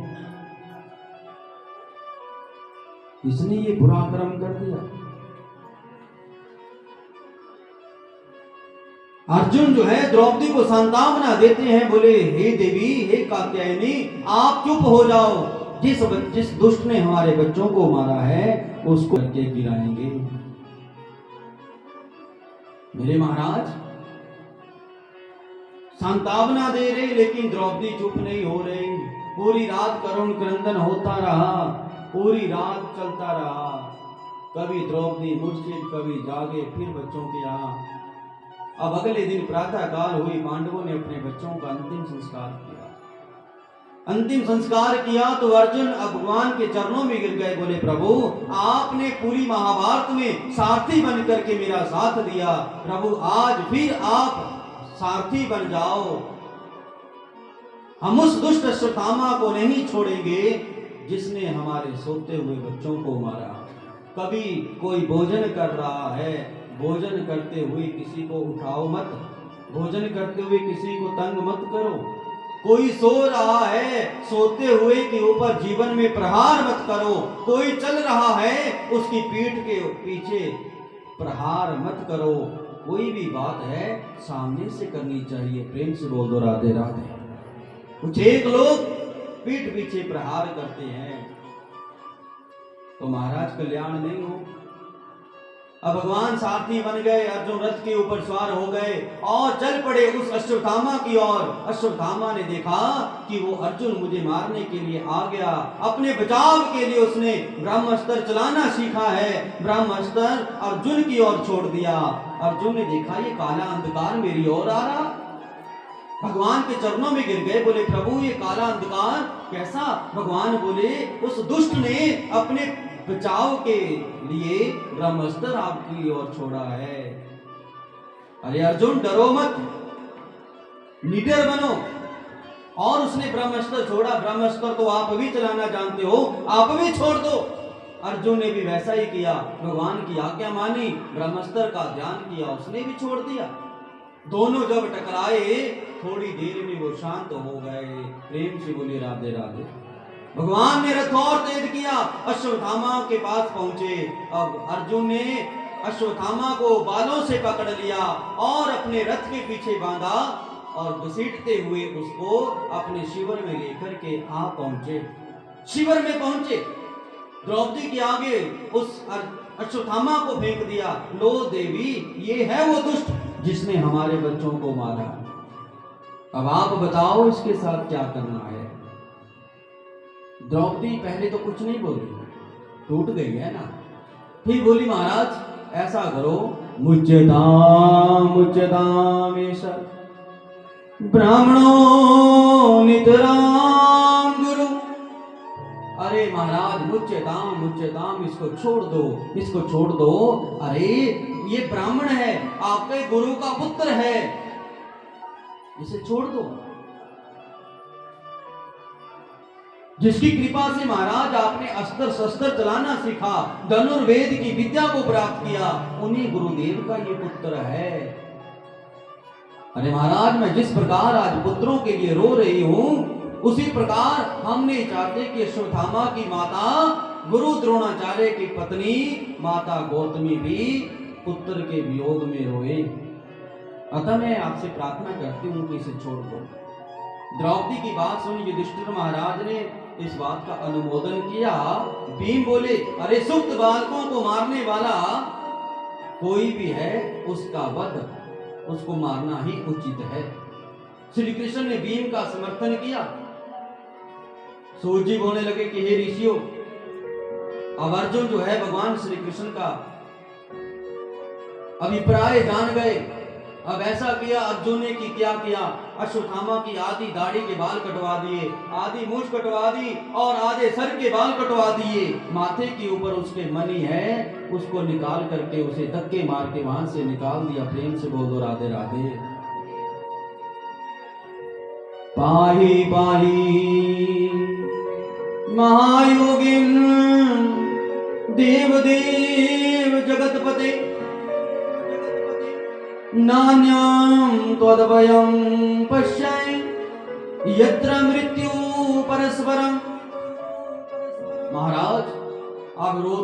इसने ये बुरा कर्म कर दिया। अर्जुन जो है द्रौपदी को सांत्वना देते हैं, बोले हे देवी, हे कात्यायनी, आप चुप हो जाओ। जिस दुष्ट ने हमारे बच्चों को मारा है उसको करके गिराएंगे। मेरे महाराज सांत्वना दे रहे, लेकिन द्रौपदी चुप नहीं हो रही। पूरी रात करुण क्रंदन होता रहा, पूरी रात चलता रहा। कभी द्रौपदी मूर्छित, कभी जागे, फिर बच्चों के यहाँ। अब अगले दिन प्रातः काल हुई, पांडवों ने अपने बच्चों का अंतिम संस्कार किया। अंतिम संस्कार किया तो अर्जुन अब भगवान के चरणों में गिर गए, बोले प्रभु, आपने पूरी महाभारत में सारथी बन करके मेरा साथ दिया, प्रभु आज फिर आप सारथी बन जाओ। हम उस दुष्ट अश्वत्थामा को नहीं छोड़ेंगे जिसने हमारे सोते हुए बच्चों को मारा। कभी कोई भोजन कर रहा है, भोजन करते हुए किसी को उठाओ मत, भोजन करते हुए किसी को तंग मत करो। कोई सो रहा है, सोते हुए के ऊपर जीवन में प्रहार मत करो। कोई चल रहा है, उसकी पीठ के पीछे प्रहार मत करो। कोई भी बात है सामने से करनी चाहिए। प्रेम से बोल दो राधे राधे। कुछ एक लोग पीठ पीछे प्रहार करते हैं तो महाराज कल्याण नहीं हो। अब भगवान सारथी बन गए, अर्जुन रथ के ऊपर सवार हो गए और चल पड़े उस अश्वत्थामा की ओर। अश्वत्थामा ने देखा कि वो अर्जुन मुझे मारने के लिए आ गया। अपने बचाव के लिए उसने ब्रह्मास्त्र चलाना सीखा है। ब्रह्मास्त्र अर्जुन की ओर छोड़ दिया। अर्जुन ने देखा ये काला अंधकार मेरी ओर आ रहा, भगवान के चरणों में गिर गए, बोले प्रभु ये काला अंधकार कैसा? भगवान बोले उस दुष्ट ने अपने बचाव के लिए ब्रह्मास्त्र आपकी ओर छोड़ा है। अरे अर्जुन डरो मत, निडर बनो। और उसने ब्रह्मास्त्र छोड़ा। ब्रह्मास्त्र तो आप भी चलाना जानते हो, आप भी छोड़ दो। अर्जुन ने भी वैसा ही किया, भगवान की आज्ञा मानी, ब्रह्मास्त्र का ध्यान किया, उसने भी छोड़ दिया। दोनों जब टकराए थोड़ी देर में वो शांत हो गए। प्रेम से बोले राधे राधे। भगवान ने रथ और तेज किया, अश्वत्थामा के पास पहुंचे। अब अर्जुन ने अश्वत्थामा को बालों से पकड़ लिया और अपने रथ के पीछे बांधा और घसीटते हुए उसको अपने शिविर में लेकर के आ पहुंचे। शिविर में पहुंचे, द्रौपदी के आगे उस अश्वत्थामा को फेंक दिया। लो देवी, ये है वो दुष्ट जिसने हमारे बच्चों को मारा। अब आप बताओ इसके साथ क्या करना है। द्रौपदी पहले तो कुछ नहीं बोली, टूट गई है ना। फिर बोली महाराज ऐसा करो, मुच्यताम ब्राह्मणो नितराम गुरु। अरे महाराज मुच्यताम इसको छोड़ दो, इसको छोड़ दो। अरे ये ब्राह्मण है, आपके गुरु का पुत्र है, इसे छोड़ दो। जिसकी कृपा से महाराज आपने अस्त्र शस्त्र चलाना सीखा, धनुर्वेद की विद्या को प्राप्त किया, उन्हीं गुरुदेव का ये पुत्र है। अरे महाराज मैं जिस प्रकार आज पुत्रों के लिए रो रही हूं, उसी प्रकार हम नहीं चाहते कि अश्वत्थामा की माता गुरु द्रोणाचार्य की पत्नी माता गौतमी भी पुत्र के वियोग में रोए। अतः मैं आपसे प्रार्थना करती हूं कि इसे छोड़ दो। द्रौपदी की बात सुन युधिष्ठिर महाराज ने इस बात का अनुमोदन किया। भीम बोले अरे सुप्त बालकों को मारने वाला कोई भी है, उसका वध, उसको मारना ही उचित है। श्री कृष्ण ने भीम का समर्थन किया। सूर्य जी बोलने लगे कि हे ऋषियों, अब अर्जुन जो है भगवान श्री कृष्ण का अभिप्राय जान गए। अब ऐसा किया अर्जुन ने कि क्या किया, अश्वत्थामा की आधी दाढ़ी के बाल कटवा दिए, आधी मूंछ कटवा दी और आधे सर के बाल कटवा दिए। माथे के ऊपर उसके मणि है, उसको निकाल करके उसे धक्के मार के वहां से निकाल दिया। प्रेम से बोल दो राधे राधे। पाही पाही महायोगिन देव देव जगतपते नान्यं त्वद्भयं पश्यै यत्र मृत्यु परस्परम। महाराज अब रो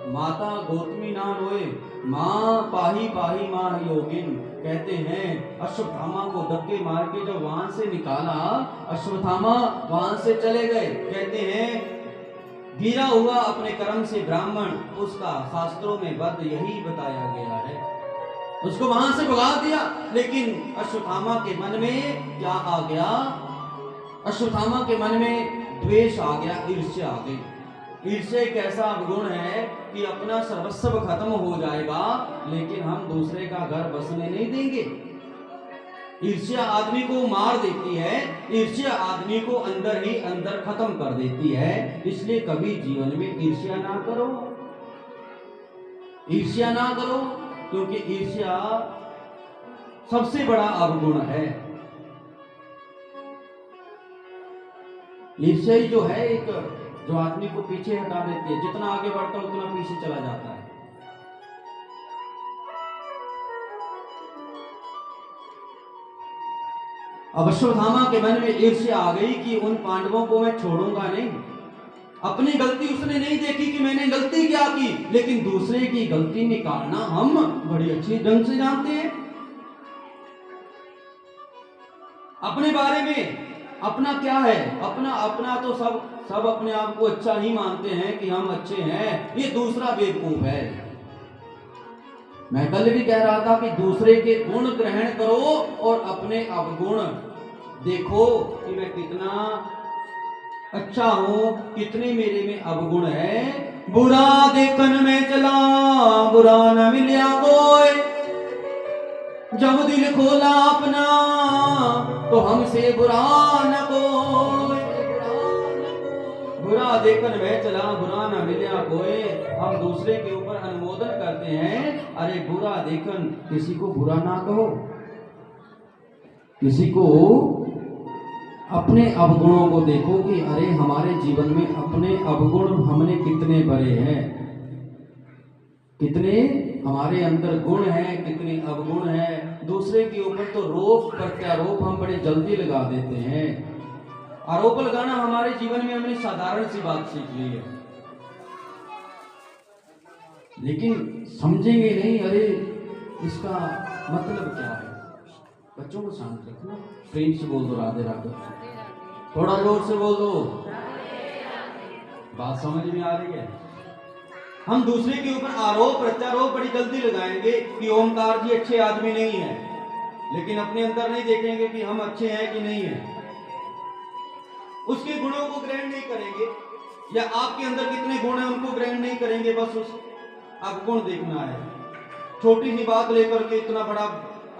माता गौतमी ना रोए, माँ पाही पाही माँ योगिन। कहते हैं अश्वत्थामा को धक्के मार के जब वहां से निकाला, अश्वत्थामा वहां से चले गए। कहते हैं गिरा हुआ अपने कर्म से ब्राह्मण, उसका शास्त्रों में वध यही बताया गया है। उसको वहां से भगा दिया, लेकिन अश्वत्थामा के मन में क्या आ गया? अश्वत्थामा के मन में द्वेष आ गया, ईर्ष्या आ गई। ईर्ष्या एक ऐसा अवगुण है कि अपना सर्वस्व खत्म हो जाएगा, लेकिन हम दूसरे का घर बसने नहीं देंगे। ईर्ष्या आदमी को मार देती है, ईर्ष्या आदमी को अंदर ही अंदर खत्म कर देती है। इसलिए कभी जीवन में ईर्ष्या ना करो, ईर्ष्या ना करो, क्योंकि ईर्ष्या सबसे बड़ा अवगुण है। ईर्ष्या ही जो है एक जो आदमी को पीछे हटा देती है, जितना आगे बढ़ता है उतना पीछे चला जाता है। अब अश्वत्थामा के मन में ईर्ष्या आ गई कि उन पांडवों को मैं छोड़ूंगा नहीं। अपनी गलती उसने नहीं देखी कि मैंने गलती क्या की, लेकिन दूसरे की गलती निकालना हम बड़ी अच्छी ढंग से जानते हैं। अपने बारे में अपना क्या है, अपना तो सब अपने आप को अच्छा ही मानते हैं कि हम अच्छे हैं, ये दूसरा बेवकूफ है। मैं कल भी कह रहा था कि दूसरे के गुण ग्रहण करो और अपने अवगुण देखो कि मैं कितना अच्छा हूं, कितने मेरे में अवगुण है। बुरा देखन में चला बुरा न मिलिया कोई, जब दिल खोला अपना तो हमसे बुरा न कोई। बुरा देखन में चला बुरा न मिलिया कोई, हम दूसरे के ऊपर अनुमोदन करते हैं। अरे बुरा देखन, किसी को बुरा ना कहो, किसी को अपने अवगुणों को देखो कि अरे हमारे जीवन में अपने अवगुण हमने कितने बड़े हैं, कितने हमारे अंदर गुण हैं, कितने अवगुण हैं। दूसरे के ऊपर तो रोप प्रत्यारोप हम बड़े जल्दी लगा देते हैं। आरोप लगाना हमारे जीवन में हमने साधारण सी बात सीख ली है, लेकिन समझेंगे नहीं अरे इसका मतलब क्या है। बच्चों को शांत रखना, प्रेम से बोल दो राधे राधे, थोड़ा जोर से बोल दो, बात समझ में आ रही है। हम दूसरे के ऊपर आरोप प्रत्यारोप बड़ी जल्दी लगाएंगे कि ओमकार जी अच्छे आदमी नहीं है, लेकिन अपने अंदर नहीं देखेंगे कि हम अच्छे हैं कि नहीं है। उसके गुणों को ग्रहण नहीं करेंगे, या आपके अंदर कितने गुण हैं उनको ग्रहण नहीं करेंगे, बस उस अवगुण देखना है। छोटी सी बात लेकर के इतना बड़ा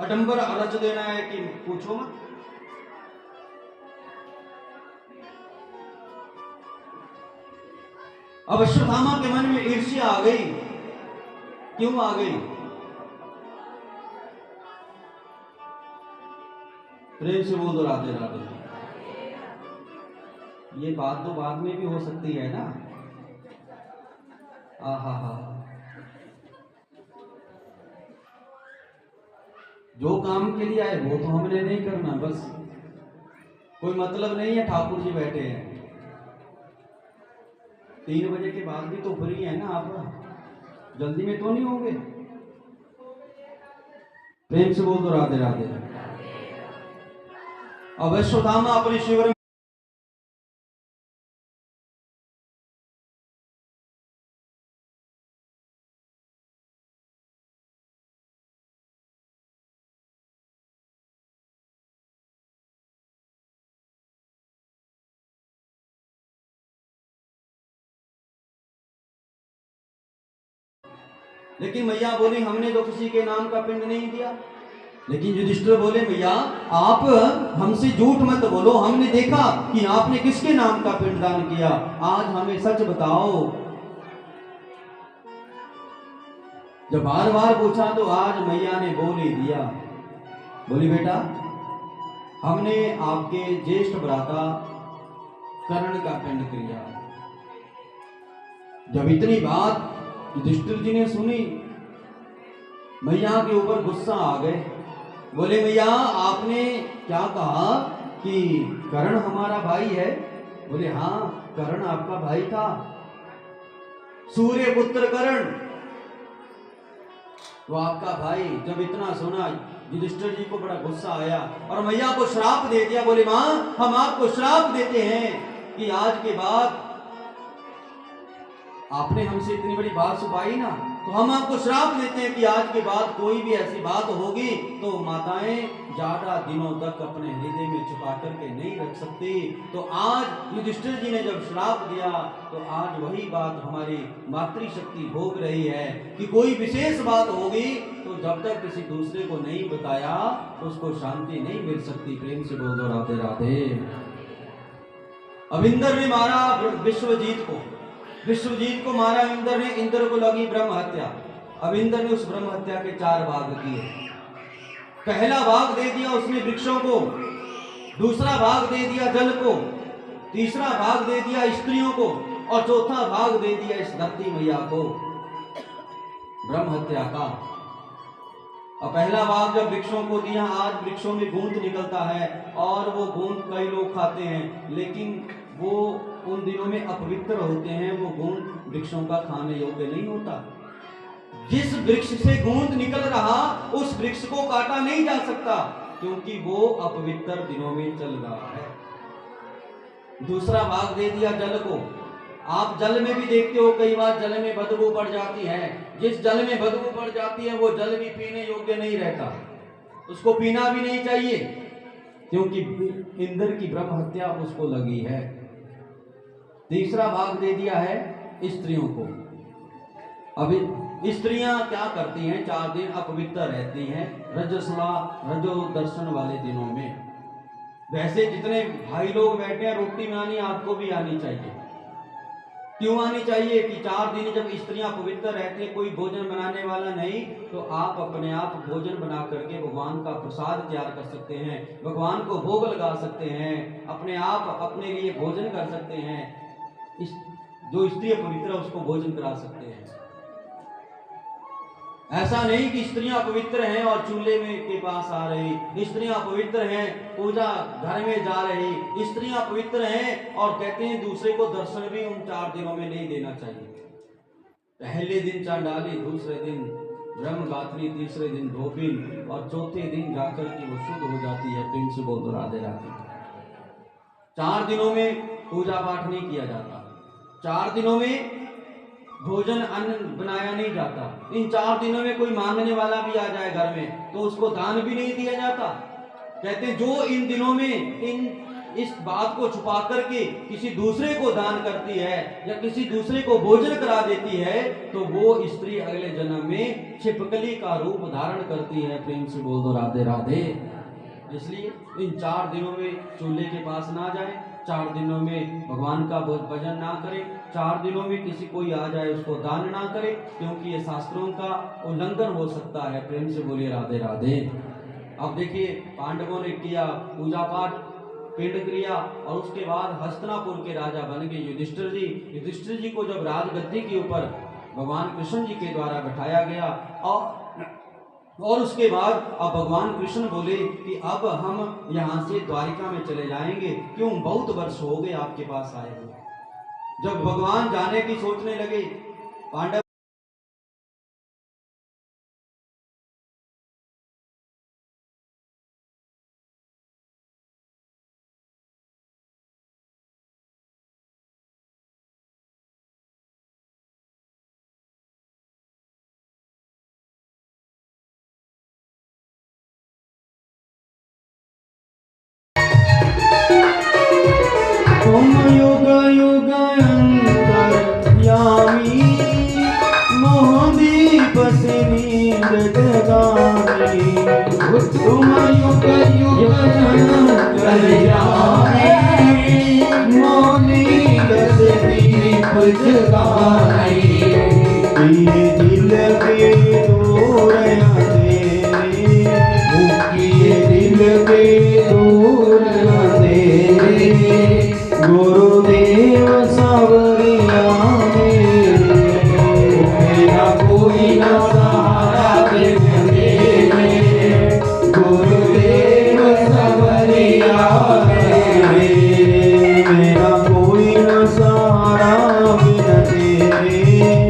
अडंबर रच देना है कि पूछो मत। अब अश्वत्थामा के मन में ईर्ष्या आ गई। क्यों आ गई? प्रेम से बोल दो राधे राधे। ये बात तो बाद में भी हो सकती है ना। आहा, जो काम के लिए आए वो तो हमने नहीं करना, बस कोई मतलब नहीं है। ठाकुर जी बैठे हैं, 3 बजे के बाद भी तो फ्री है ना आप, जल्दी में तो नहीं होंगे। प्रेम से बोल दो राधे राधे। अब अश्वत्थामा अपने शिविर लेकिन मैया बोली हमने तो किसी के नाम का पिंड नहीं दिया। लेकिन युधिष्ठिर बोले मैया आप हमसे झूठ मत बोलो, हमने देखा कि आपने किसके नाम का पिंडदान किया, आज हमें सच बताओ। जब बार बार पूछा तो आज मैया ने बोल ही दिया। बोली बेटा हमने आपके ज्येष्ठ भ्राता कर्ण का पिंड किया। जब इतनी बात युधिष्ठिर जी ने सुनी, मैया के ऊपर गुस्सा आ गए। बोले मैया आपने क्या कहा कि कर्ण हमारा भाई है? बोले हाँ कर्ण आपका भाई था। सूर्य पुत्र करण। तो आपका भाई जब इतना सुना, युधिष्ठिर जी को बड़ा गुस्सा आया और मैया को श्राप दे दिया। बोले मां, हम आपको श्राप देते हैं कि आज के बाद आपने हमसे इतनी बड़ी बात छुपाई ना, तो हम आपको श्राप देते हैं कि आज के बाद कोई भी ऐसी बात होगी तो माताएं ज्यादा दिनों तक अपने हृदय में छुपा करके नहीं रख सकती। तो आज युधिष्ठिर जी ने जब श्राप दिया तो आज वही बात हमारी मातृशक्ति भोग रही है कि कोई विशेष बात होगी तो जब तक किसी दूसरे को नहीं बताया तो उसको शांति नहीं मिल सकती। प्रेम से बोल दो राधे राधे। अब इंद्र ने मारा विश्वजीत को मारा इंद्र ने। इंद्र को लगी ब्रह्म हत्या। अब इंद्र ने उस ब्रह्म हत्या के 4 भाग किए। पहला भाग दे दिया उसने वृक्षों को, दूसरा भाग दे दिया जल को, तीसरा भाग दे दिया स्त्रियों को और चौथा भाग दे दिया इस धरती मैया को ब्रह्म हत्या का। और पहला भाग जब वृक्षों को दिया, आज वृक्षों में गूंद निकलता है और वो गूंद कई लोग खाते हैं, लेकिन वो उन दिनों में अपवित्र होते हैं। वो गूंद वृक्षों का खाने योग्य नहीं होता। जिस वृक्ष से गूंद निकल रहा उस वृक्ष को काटा नहीं जा सकता क्योंकि वो अपवित्र दिनों में चल रहा है। दूसरा भाग दे दिया जल को। आप जल में भी देखते हो कई बार जल में बदबू बढ़ जाती है। जिस जल में बदबू बढ़ जाती है वो जल भी पीने योग्य नहीं रहता, उसको पीना भी नहीं चाहिए क्योंकि इंद्र की ब्रह्म हत्या उसको लगी है। तीसरा भाग दे दिया है स्त्रियों को। अभी स्त्रियां क्या करती हैं, 4 दिन अपवित्र रहती हैं रजो दर्शन वाले दिनों में। वैसे जितने भाई लोग बैठे हैं रोटी बनानी आपको भी आनी चाहिए। क्यों आनी चाहिए कि 4 दिन जब स्त्रियां पवित्र रहती हैं, कोई भोजन बनाने वाला नहीं, तो आप अपने आप भोजन बना करके भगवान का प्रसाद तैयार कर सकते हैं, भगवान को भोग लगा सकते हैं, अपने आप अपने लिए भोजन कर सकते हैं। जो स्त्री पवित्र है उसको भोजन करा सकते हैं। ऐसा नहीं कि स्त्रियां पवित्र हैं और चूल्हे में के पास आ रही, स्त्रियां पवित्र हैं पूजा घर में जा रही, स्त्रियां पवित्र हैं और कहते हैं दूसरे को दर्शन भी उन 4 दिनों में नहीं देना चाहिए। पहले दिन चांडाली, दूसरे दिन ब्रह्मगात्री, तीसरे दिन धोबिन और चौथे दिन जाकर के वो शुद्ध हो जाती है। प्रेम से बोल दो राधे राधे। 4 दिनों में पूजा पाठ नहीं किया जाता, 4 दिनों में भोजन अन्न बनाया नहीं जाता। इन 4 दिनों में कोई मांगने वाला भी आ जाए घर में तो उसको दान भी नहीं दिया जाता। कहते जो इन दिनों में इस बात को छुपा करके किसी दूसरे को दान करती है या किसी दूसरे को भोजन करा देती है तो वो स्त्री अगले जन्म में छिपकली का रूप धारण करती है। प्रेम से बोल दो राधे राधे। इसलिए इन 4 दिनों में चूल्हे के पास ना जाए, 4 दिनों में भगवान का भजन ना करे, 4 दिनों में किसी कोई आ जाए उसको दान ना करे, क्योंकि ये शास्त्रों का उल्लंघन हो सकता है। प्रेम से बोलिए राधे राधे। अब देखिए पांडवों ने किया पूजा पाठ, पिंड क्रिया और उसके बाद हस्तिनापुर के राजा बन गए युधिष्ठिर जी। युधिष्ठिर जी को जब राजगद्दी के ऊपर भगवान कृष्ण जी के द्वारा बैठाया गया और उसके बाद अब भगवान कृष्ण बोले कि अब हम यहाँ से द्वारिका में चले जाएंगे, क्यों बहुत वर्ष हो गए आपके पास आए हुए। जब भगवान जाने की सोचने लगे पांडव युग युग अंतर्यामी मोहदीप से नींद जगामी। तुम युग युग अंतर्यामी मोहदीप से दीप जगाई। ये दिल के दूर अंधेरे, ये दिल के दूर अंधेरे, गुरुदेव सावरिया मेरा कोई न सहारा बिन तेरे। गुरुदेव सावरिया मेरा कोई न सहारा बिन तेरे।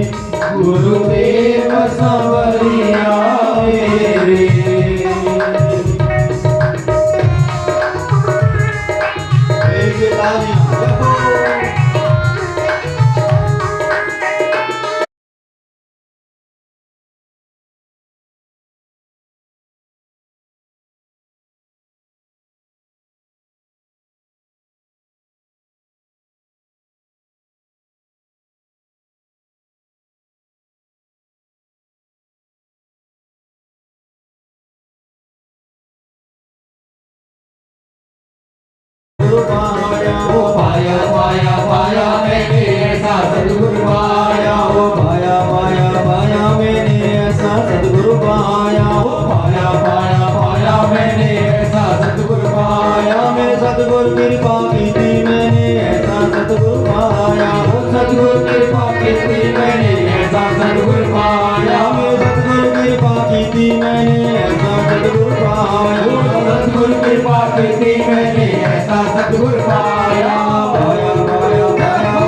सतगुरु पाया। पाया पाया पाया मैंने ऐसा सतगुरु पाया। मैं सतगुरु कृपा की थी मैंने ऐसा सतगुरु पाया। सतगुरु कृपा की थी मैंने ऐसा सतगुरु पाया। मैं सतगुरु कृपा की थी मैंने ऐसा सतगुरु पाया। सतगुरु कृपा की थी मैंने ऐसा सतगुरु पाया। पाया पाया पाया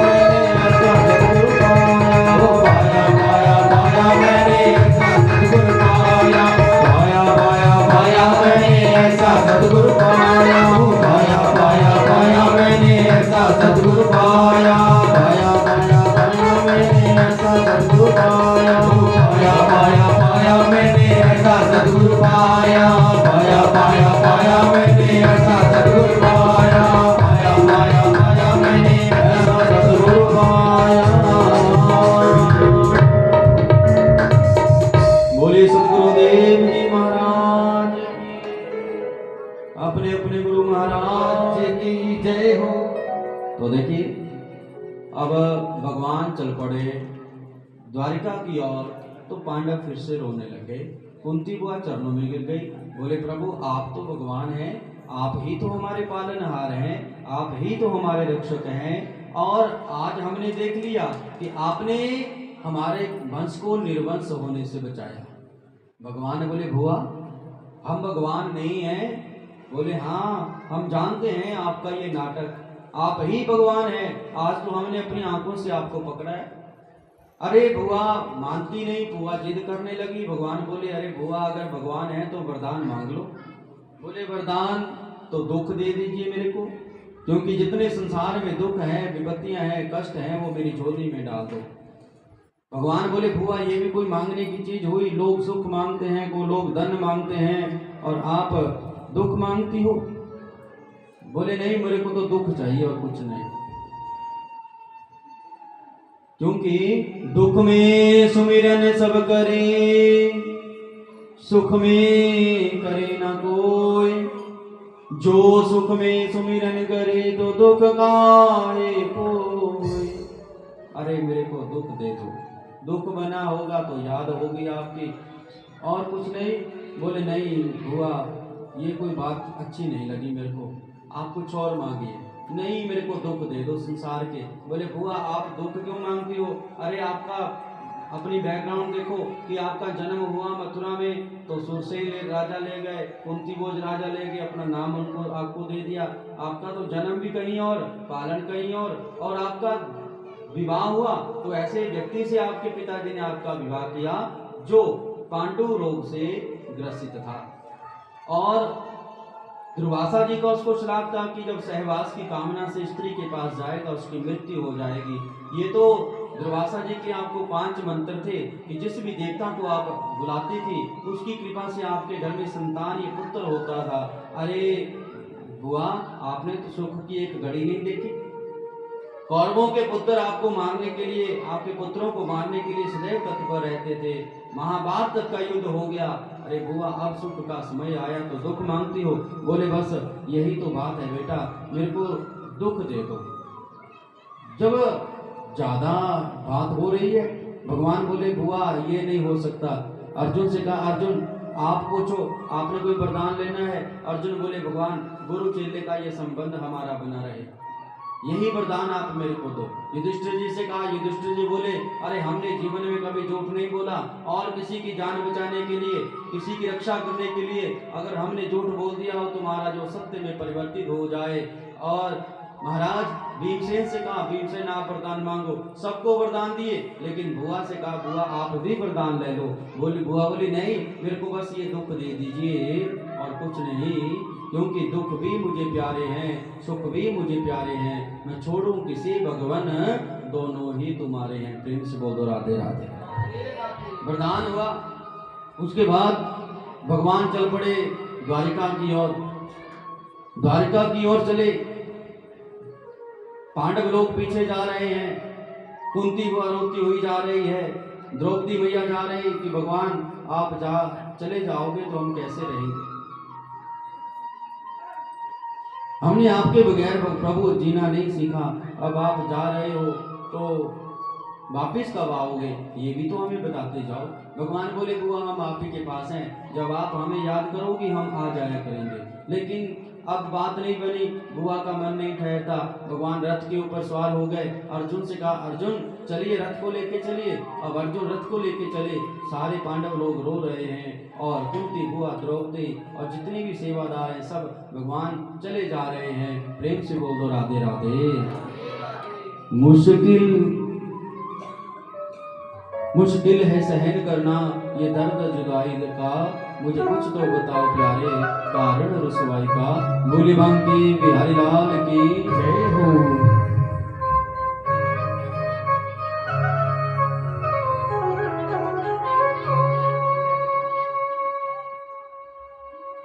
मैंने ऐसा सतगुरु पाया। पाया पाया पाया मैंने ऐसा सतगुरु पाया। पाया पाया पाया मैंने ऐसा सतगुरु पाया। पाया पाया पाया मैंने ऐसा सतगुरु पाया। पाया पाया पाया मैंने ऐसा सतगुरु पाया। पाया पाया पाया मैंने ऐसा सतगुरु पाया। पाया पाया पाया मैंने ऐसा सतगुरु पाया। पाया पाया पाया मैंने ऐसा सतगुरु पाया। बोले सतगुरुदेव जी महाराज अपने अपने गुरु महाराज की जय हो। तो देखिए अब भगवान चल पड़े द्वारिका की ओर। तो पांडव फिर से रोने लगे। कुंती बुआ चरणों में गिर गई। बोले प्रभु आप तो भगवान हैं, आप ही तो हमारे पालनहार हैं, आप ही तो हमारे रक्षक हैं। और आज हमने देख लिया कि आपने हमारे वंश को निर्वंश होने से बचाया। भगवान बोले बुआ हम भगवान नहीं हैं। बोले हाँ हम जानते हैं आपका ये नाटक, आप ही भगवान हैं। आज तो हमने अपनी आंखों से आपको पकड़ा है। अरे बुआ मानती नहीं, बुआ जिद करने लगी। भगवान बोले अरे बुआ अगर भगवान है तो वरदान मांग लो। बोले वरदान तो दुख दे दीजिए मेरे को, क्योंकि जितने संसार में दुख हैं, विपत्तियां हैं, कष्ट हैं वो मेरी झोली में डाल दो। भगवान बोले बुआ ये भी कोई मांगने की चीज हुई? लोग सुख मांगते हैं, को लोग धन मांगते हैं और आप दुख मांगती हो। बोले नहीं मेरे को तो दुख चाहिए और कुछ नहीं, क्योंकि दुख में सुमिरन सब करे, सुख में करे ना कोई। जो सुख में सुमिरन करे तो दुख काहे कोई। अरे मेरे को दुख दे दो, दुख बना होगा तो याद होगी आपकी और कुछ नहीं। बोले नहीं हुआ ये कोई बात अच्छी नहीं लगी मेरे को, आप कुछ और मांगिए। नहीं मेरे को दुख दे दो संसार के। बोले बुआ आप दुख क्यों मांगती हो? अरे आपका अपनी बैकग्राउंड देखो कि आपका जन्म हुआ मथुरा में तो सुरसेन राजा ले गए, कुंती भोज राजा ले गए, अपना नाम उनको आपको दे दिया। आपका तो जन्म भी कहीं और, पालन कहीं और आपका विवाह हुआ तो ऐसे व्यक्ति से आपके पिताजी ने आपका विवाह किया जो पांडु रोग से ग्रसित था। और दुर्वासा जी का उसको श्राप था कि जब सहवास की कामना से स्त्री के पास जाएगा उसकी मृत्यु हो जाएगी। ये तो दुर्वासा जी के आपको 5 मंत्र थे कि जिस भी देवता को आप बुलाती थी उसकी कृपा से आपके घर में संतान ये पुत्र होता था। अरे बुआ आपने तो सुख की एक घड़ी नहीं देखी। कौरवों के पुत्र आपको मारने के लिए, आपके पुत्रों को मारने के लिए सदैव तत्पर रहते थे। महाभारत तक का युद्ध हो गया। अरे बुआ अब सुख का समय आया तो दुख मांगती हो। बोले बस यही तो बात है बेटा, मेरे को दुख दे दो। जब ज्यादा बात हो रही है भगवान बोले बुआ ये नहीं हो सकता। अर्जुन से कहा अर्जुन आप पूछो, आपने कोई वरदान लेना है? अर्जुन बोले भगवान गुरु चेले का ये संबंध हमारा बना रहे, यही वरदान आप मेरे को दो। युधिष्ठिर जी से कहा। युधिष्ठिर जी बोले अरे हमने जीवन में कभी झूठ नहीं बोला और किसी की जान बचाने के लिए, किसी की रक्षा करने के लिए अगर हमने झूठ बोल दिया हो तो महाराज वो सत्य में परिवर्तित हो जाए। और महाराज भीमसेन से कहा भीमसेन आप वरदान मांगो। सबको वरदान दिए लेकिन बुआ से कहा बुआ आप भी वरदान ले लो। बोली बुआ बोली नहीं मेरे को बस ये दुख दे दीजिए और कुछ नहीं, क्योंकि दुख भी मुझे प्यारे हैं, सुख भी मुझे प्यारे हैं। मैं छोड़ूं किसी भगवान दोनों ही तुम्हारे हैं। प्रेम से बोल दो राधे राधे। वरदान हुआ। उसके बाद भगवान चल पड़े द्वारिका की ओर। द्वारिका की ओर चले। पांडव लोग पीछे जा रहे हैं। कुंती रोती हुई जा रही है। द्रौपदी मैया जा रही है कि भगवान आप चले जाओगे तो हम कैसे रहेंगे? हमने आपके बगैर प्रभु जीना नहीं सीखा। अब आप जा रहे हो तो वापिस कब आओगे ये भी तो हमें बताते जाओ। भगवान बोले बुआ हम आप ही के पास हैं, जब आप हमें याद करोगी हम आ जाया करेंगे। लेकिन अब बात नहीं बनी, बुआ का मन नहीं ठहरता। भगवान रथ के ऊपर सवार हो गए। अर्जुन से कहा अर्जुन चलिए रथ को लेके चलिए। अब अर्जुन रथ को लेके चले। सारे पांडव लोग रो रहे हैं और कुंती बुआ द्रौपदी और जितने भी सेवादार हैं सब भगवान चले जा रहे हैं। प्रेम से बोल दो राधे राधे। मुश्किल है सहन करना ये दर्द जुदाई का, मुझे कुछ तो बताओ प्यारे कारण रुसवाई का। बोली बांकी बिहारी लाल की जय हो।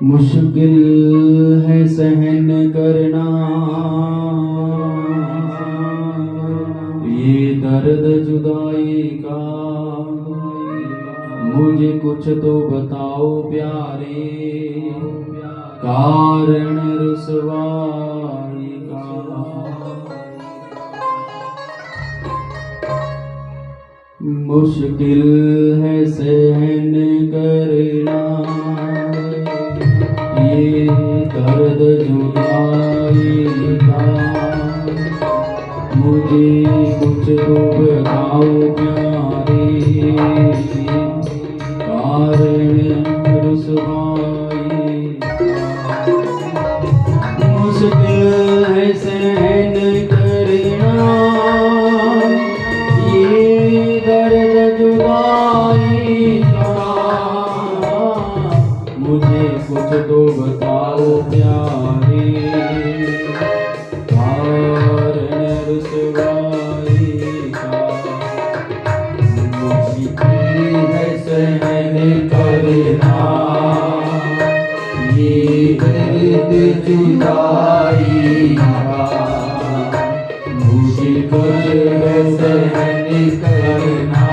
मुश्किल है सहन करना ये दर्द जुदाई का, मुझे कुछ तो बताओ प्यारे कारण रुसवाई का। मुश्किल है सहन करना ये दर्द जुदाई का, मुझे कुछ तो बताओ प्यारे कारण रुसवाई का। मुश्किल है सहन करना ये दर्द जुदाई का, मुझे कुछ तो बताओ प्यारे कारण रुसवाई का। मुश्किल है सहन करना ये दर्द जुदाई का, मुझे कुछ है सहन करना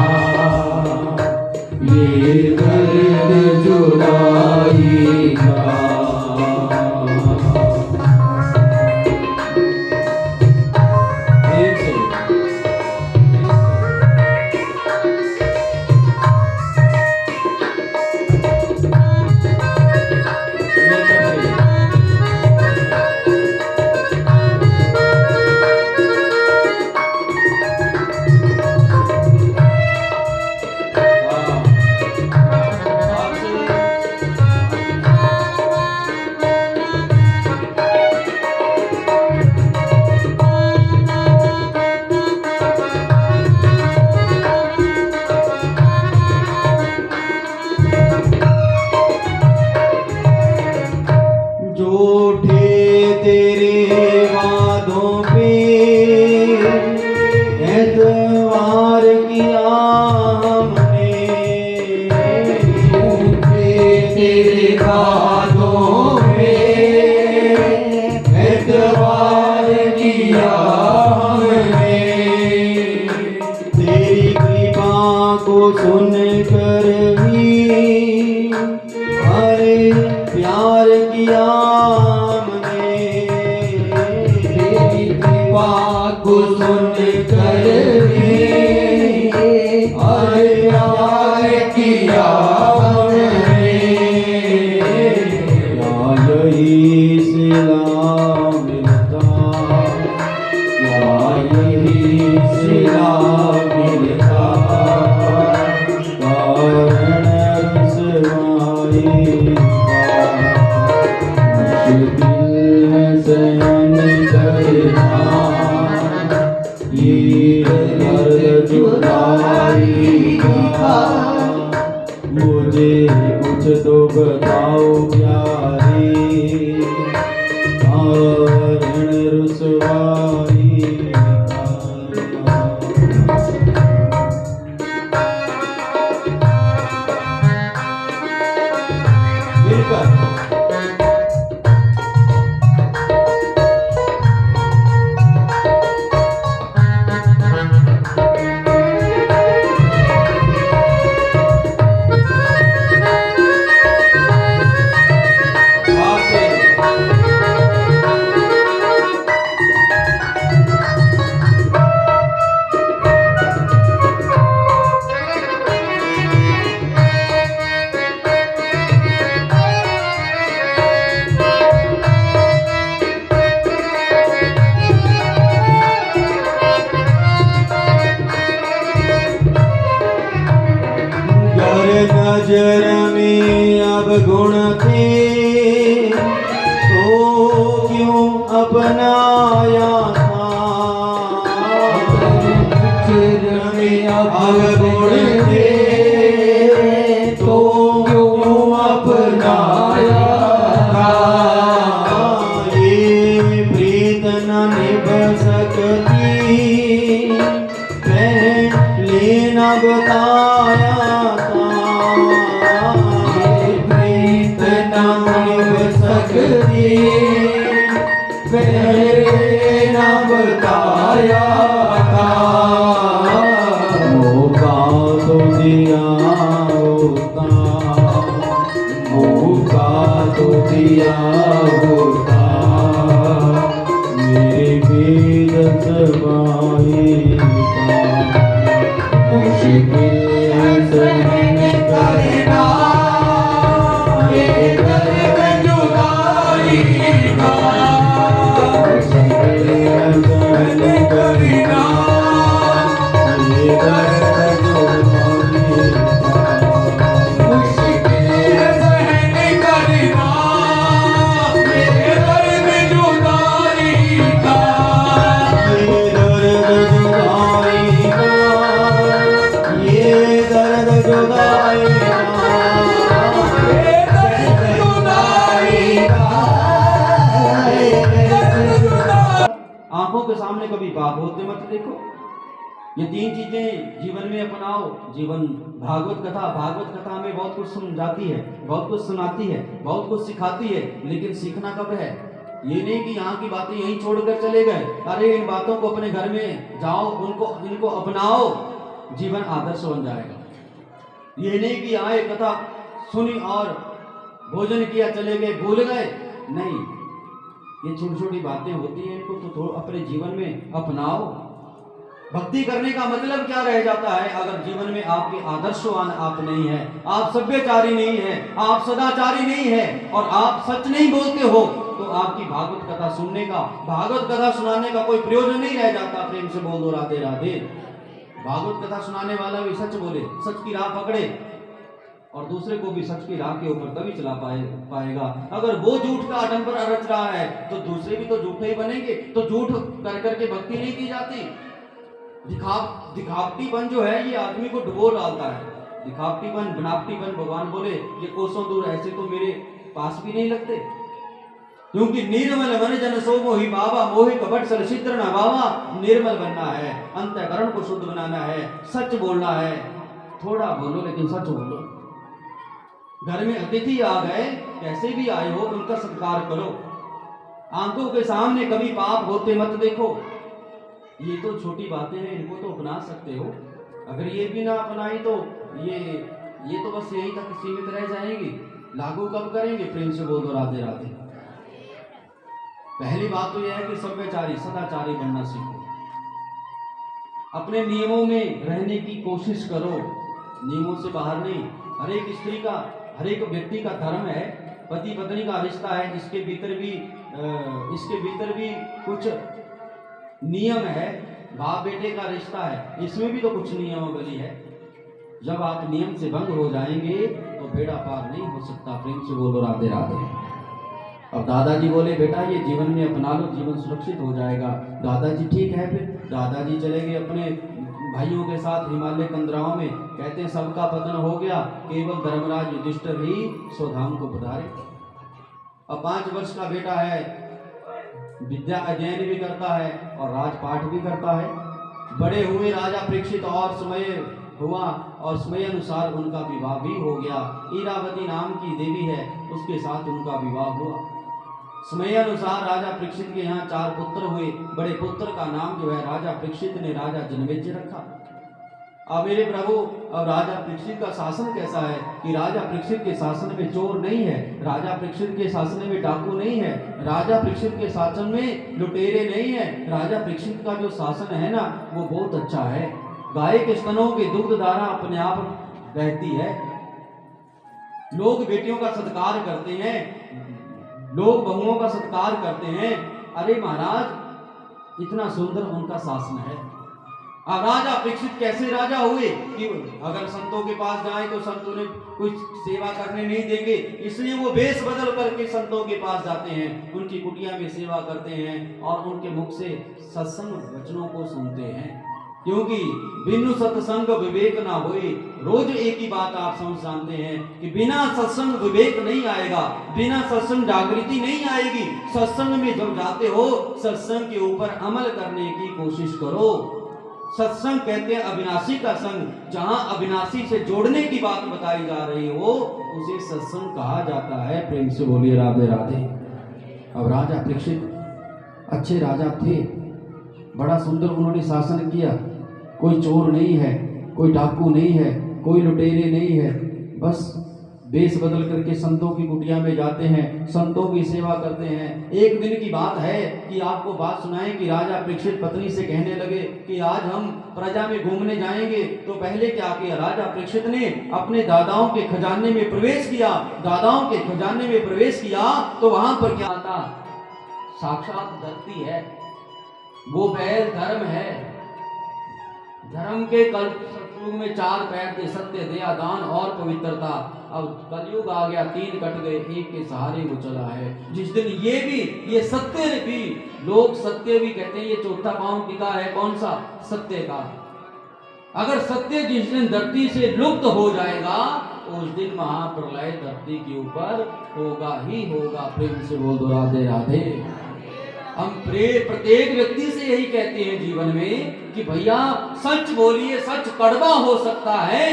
ये दर्द जुदाई का। सुन कर भी हरे प्यार किया हमने, तेरी कृपा को सुन कर भी हरे प्यार किया हमने। यही सिला मिलता, यही सिला मिलता कारण रुसवाई का। मुश्किल है सहन करना ये दर्द जुदाई का, मुझे कुछ तो बताओ प्यारे कारण रुसवाई का। में अब गुण थे तो क्यों अपनाया था। चिर में अब गुण थे तो क्यों अपनाया था। ये प्रीत न निभ सकती पहले न बताया था। ये प्रीत न निभ सकती पहले न बताया था। मौका तो दिया होता, मौका तो दिया होता, मेरे वेद जबाई का मुश्किल सहन करना ये दर्द जुदाई का। मुश्किल सहन करना ये दर्द जुदाई का। मुश्किल सहन करना ये दर्द जुदाई का। ये दर्द जुदाई का, ये दर्द जुदाई का, ये दर्द जुदाई का। आंखों के सामने कभी पाप होते मत देखो। ये तीन चीजें जीवन में अपनाओ। जीवन भागवत कथा में बहुत कुछ समझाती है, बहुत कुछ सुनाती है, बहुत कुछ सिखाती है, लेकिन सीखना कब है। ये नहीं कि यहाँ की बातें यहीं छोड़कर चले गए। अरे इन बातों को अपने घर में जाओ, इनको अपनाओ, जीवन आदर्श बन जाएगा। ये नहीं कि आए कथा सुनी और भोजन किया चले गए, भूल गए। नहीं, ये छोटी छोटी बातें होती हैं, इनको तो अपने जीवन में अपनाओ। भक्ति करने का मतलब क्या रह जाता है अगर जीवन में आपके आदर्शवान आप नहीं है, आप सभ्यचारी नहीं है, आप सदाचारी नहीं है और आप सच नहीं बोलते हो, तो आपकी भागवत कथा सुनने का, भागवत कथा सुनाने का कोई प्रयोजन नहीं रह जाता। प्रेम से बोल दो राधे राधे। भागवत कथा सुनाने वाला भी सच बोले, सच की राह पकड़े और दूसरे को भी सच की राह के ऊपर तभी चला पाएगा। अगर वो झूठ का आडंबर रच रहा है तो दूसरे भी तो झूठे ही बनेंगे। तो झूठ कर करके भक्ति नहीं की जाती। दिखावटीपन जो है ये आदमी को डुबो डालता है। दिखावटीपन, बनावटीपन, भगवान बोले ये कोसों दूर ऐसे तो मेरे पास भी नहीं लगते। क्योंकि निर्मल मन जन सो मोहि बाबा, मोहि कपट सल छिद्र न बाबा। निर्मल बनना है, अंतःकरण को शुद्ध बनाना है, सच बोलना है। थोड़ा बोलो लेकिन सच बोलो। घर में अतिथि आ गए, कैसे भी आए हो उनका सत्कार करो। आंखों के सामने कभी पाप होते मत देखो। ये तो छोटी बातें हैं, इनको तो अपना सकते हो। अगर ये भी ना अपनाई तो ये तो बस यहीं तक सीमित रह जाएंगी। लागू कब करेंगे? प्रेम से बोल दो राधे राधे। पहली बात तो यह है कि सभ्यचारी सदाचारी बनना सीखो। अपने नियमों में रहने की कोशिश करो, नियमों से बाहर नहीं। हर एक स्त्री का, हर एक व्यक्ति का धर्म है, पति पत्नी का रिश्ता है, इसके भीतर भी कुछ नियम है। बाप बेटे का रिश्ता है, इसमें भी तो कुछ नियमावली है। जब आप नियम से भंग हो जाएंगे तो बेड़ा पार नहीं हो सकता। प्रेम से बोलो राधे राधे। अब दादाजी बोले बेटा ये जीवन में अपना लो, जीवन सुरक्षित हो जाएगा। दादाजी ठीक है। फिर दादाजी चले गए अपने भाइयों के साथ हिमालय कंदराओं में। कहते हैं सबका पतन हो गया, केवल धर्मराज युधिष्ठिर ही स्वधाम को पधारे। अब 5 वर्ष का बेटा है, विद्या अध्ययन भी करता है और राजपाठ भी करता है। बड़े हुए राजा परीक्षित और समय हुआ और समय अनुसार उनका विवाह भी हो गया। इरावती नाम की देवी है, उसके साथ उनका विवाह हुआ। समय अनुसार राजा परीक्षित के यहाँ 4 पुत्र हुए। बड़े पुत्र का नाम जो है राजा परीक्षित ने राजा जनमेजय रखा। अब मेरे प्रभु, अब राजा परीक्षित का शासन कैसा है कि राजा परीक्षित के शासन में चोर नहीं है, राजा परीक्षित के शासन में डाकू नहीं है, राजा परीक्षित के शासन में लुटेरे नहीं है। राजा परीक्षित का जो शासन है ना वो बहुत अच्छा है। गाय के स्तनों की दुग्ध धारा अपने आप रहती है। लोग बेटियों का सत्कार करते हैं, लोग बहुओं का सत्कार करते हैं। अरे महाराज, इतना सुंदर उनका शासन है। अब राजा परीक्षित कैसे राजा हुए कि अगर संतों के पास जाए तो संत उन्हें कुछ सेवा करने नहीं देंगे, इसलिए वो वेश बदल करके संतों के पास जाते हैं, उनकी कुटिया में सेवा करते हैं और उनके मुख से सत्संग वचनों को सुनते हैं। क्योंकि बिनु सत्संग विवेक ना होए। रोज एक ही बात आप समझ जानते हैं कि बिना सत्संग विवेक नहीं आएगा, बिना सत्संग जागृति नहीं आएगी। सत्संग में जब जाते हो, सत्संग के ऊपर अमल करने की कोशिश करो। सत्संग कहते हैं अविनाशी का संग। जहां अविनाशी से जोड़ने की बात बताई जा रही हो, उसे सत्संग कहा जाता है। प्रेम से बोलिए राधे राधे। अब राजा परीक्षित अच्छे राजा थे, बड़ा सुंदर उन्होंने शासन किया। कोई चोर नहीं है, कोई डाकू नहीं है, कोई लुटेरे नहीं है, बस वेश बदल करके संतों की कुटिया में जाते हैं, संतों की सेवा करते हैं। एक दिन की बात है कि आपको बात सुनाएं कि राजा परीक्षित पत्नी से कहने लगे कि आज हम प्रजा में घूमने जाएंगे। तो पहले क्या किया राजा परीक्षित ने, अपने दादाओं के खजाने में प्रवेश किया। दादाओं के खजाने में प्रवेश किया तो वहां पर क्या था, साक्षात धरती है, वो बैल धर्म है। धर्म के कलयुग में 4 पैर थे, सत्य, दया, दान और पवित्रता। अब कलयुग आ गया, 3 कट गए, एक के सहारे वो चला है। जिस दिन ये सत्य भी, लोग सत्य भी कहते हैं, ये चौथा पांव टिका है कौन सा, सत्य का। अगर सत्य जिस दिन धरती से लुप्त हो जाएगा, उस दिन महाप्रलय धरती के ऊपर होगा ही होगा। प्रेम से बोल दो राधे राधे। हम प्रत्येक व्यक्ति से यही कहते हैं जीवन में कि भैया सच बोलिए, सच कड़वा हो सकता है,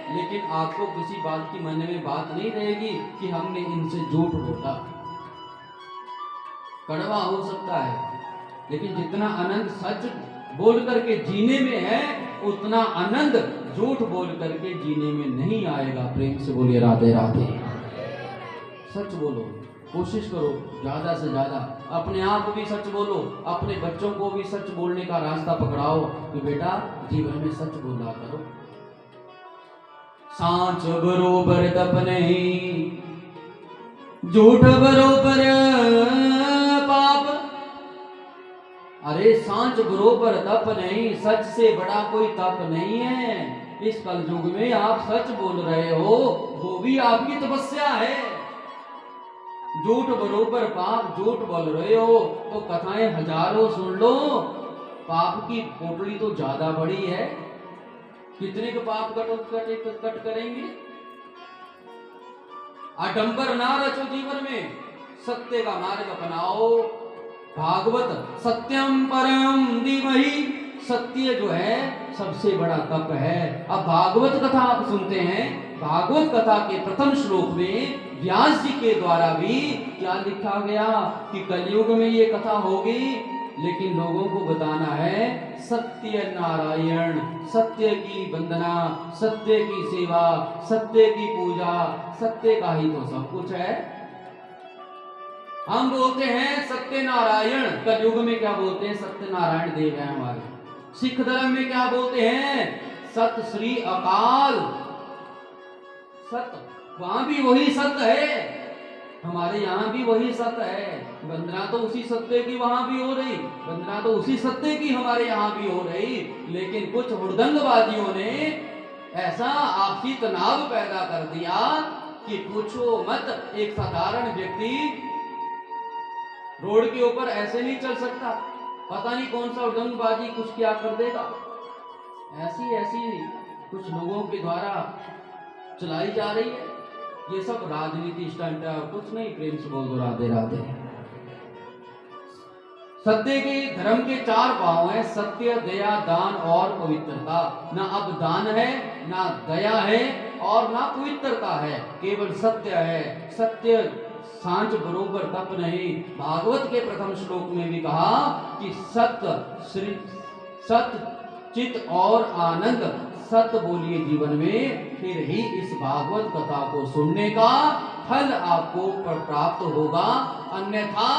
लेकिन आपको किसी बात की मन में बात नहीं रहेगी कि हमने इनसे झूठ बोला। कड़वा हो सकता है, लेकिन जितना आनंद सच बोल करके जीने में है, उतना आनंद झूठ बोल करके जीने में नहीं आएगा। प्रेम से बोलिए राधे राधे। सच बोलो, कोशिश करो ज्यादा से ज्यादा, अपने आप भी सच बोलो, अपने बच्चों को भी सच बोलने का रास्ता पकड़ाओ कि बेटा जीवन में सच बोला करो। सांच बरोबर तप नहीं, झूठ बरोबर पाप। अरे सांच बरोबर तप नहीं, सच से बड़ा कोई तप नहीं है। इस कलयुग में आप सच बोल रहे हो, वो भी आपकी तपस्या है। झूठ बरोबर पाप, झूठ बोल रहे हो तो कथाएं हजारों सुन लो, पाप की पोटली तो ज्यादा बड़ी है। कितने के पाप कट करेंगे। आडंबर ना रचो जीवन में, सत्य का मार्ग अपनाओ। भागवत सत्यम परम धीमहि, सत्य जो है सबसे बड़ा तप है। अब भागवत कथा आप सुनते हैं, भागवत कथा के प्रथम श्लोक में व्यास जी के द्वारा भी क्या लिखा गया कि कलयुग में ये कथा होगी, लेकिन लोगों को बताना है सत्य नारायण, सत्य की वंदना, सत्य की सेवा, सत्य की पूजा, सत्य का ही तो सब कुछ है। हम बोलते हैं सत्य नारायण, कलयुग में क्या बोलते हैं, सत्य नारायण देव है हमारे। सिख धर्म में क्या बोलते हैं, सत श्री अकाल। सत्य वहां भी वही सत्य है, हमारे यहाँ भी वही सत्य है। वंदना तो उसी सत्य की वहां भी हो रही, वंदना तो उसी सत्य की हमारे यहाँ भी हो रही, लेकिन कुछ हुड़दंगबाजियों ने ऐसा आपसी तनाव पैदा कर दिया कि पूछो मत। एक साधारण व्यक्ति रोड के ऊपर ऐसे नहीं चल सकता, पता नहीं कौन सा हुड़दंगबाजी कुछ क्या कर देगा। ऐसी कुछ लोगों के द्वारा चलाई जा रही है। ये सब राजनीति स्टंट है और कुछ नहीं। प्रेम से बोल दो राधे राधे। सत्य के धर्म के 4 पांव हैं, सत्य, दया, दान और पवित्रता। ना अब दान है, ना दया है और ना पवित्रता है, केवल सत्य है। सत्य सांच बरोबर तप नहीं। भागवत के प्रथम श्लोक में भी कहा कि सत्य चित और आनंद, सत्य बोलिए जीवन में, फिर ही इस भागवत कथा को सुनने का फल आपको प्राप्त होगा। अन्यथा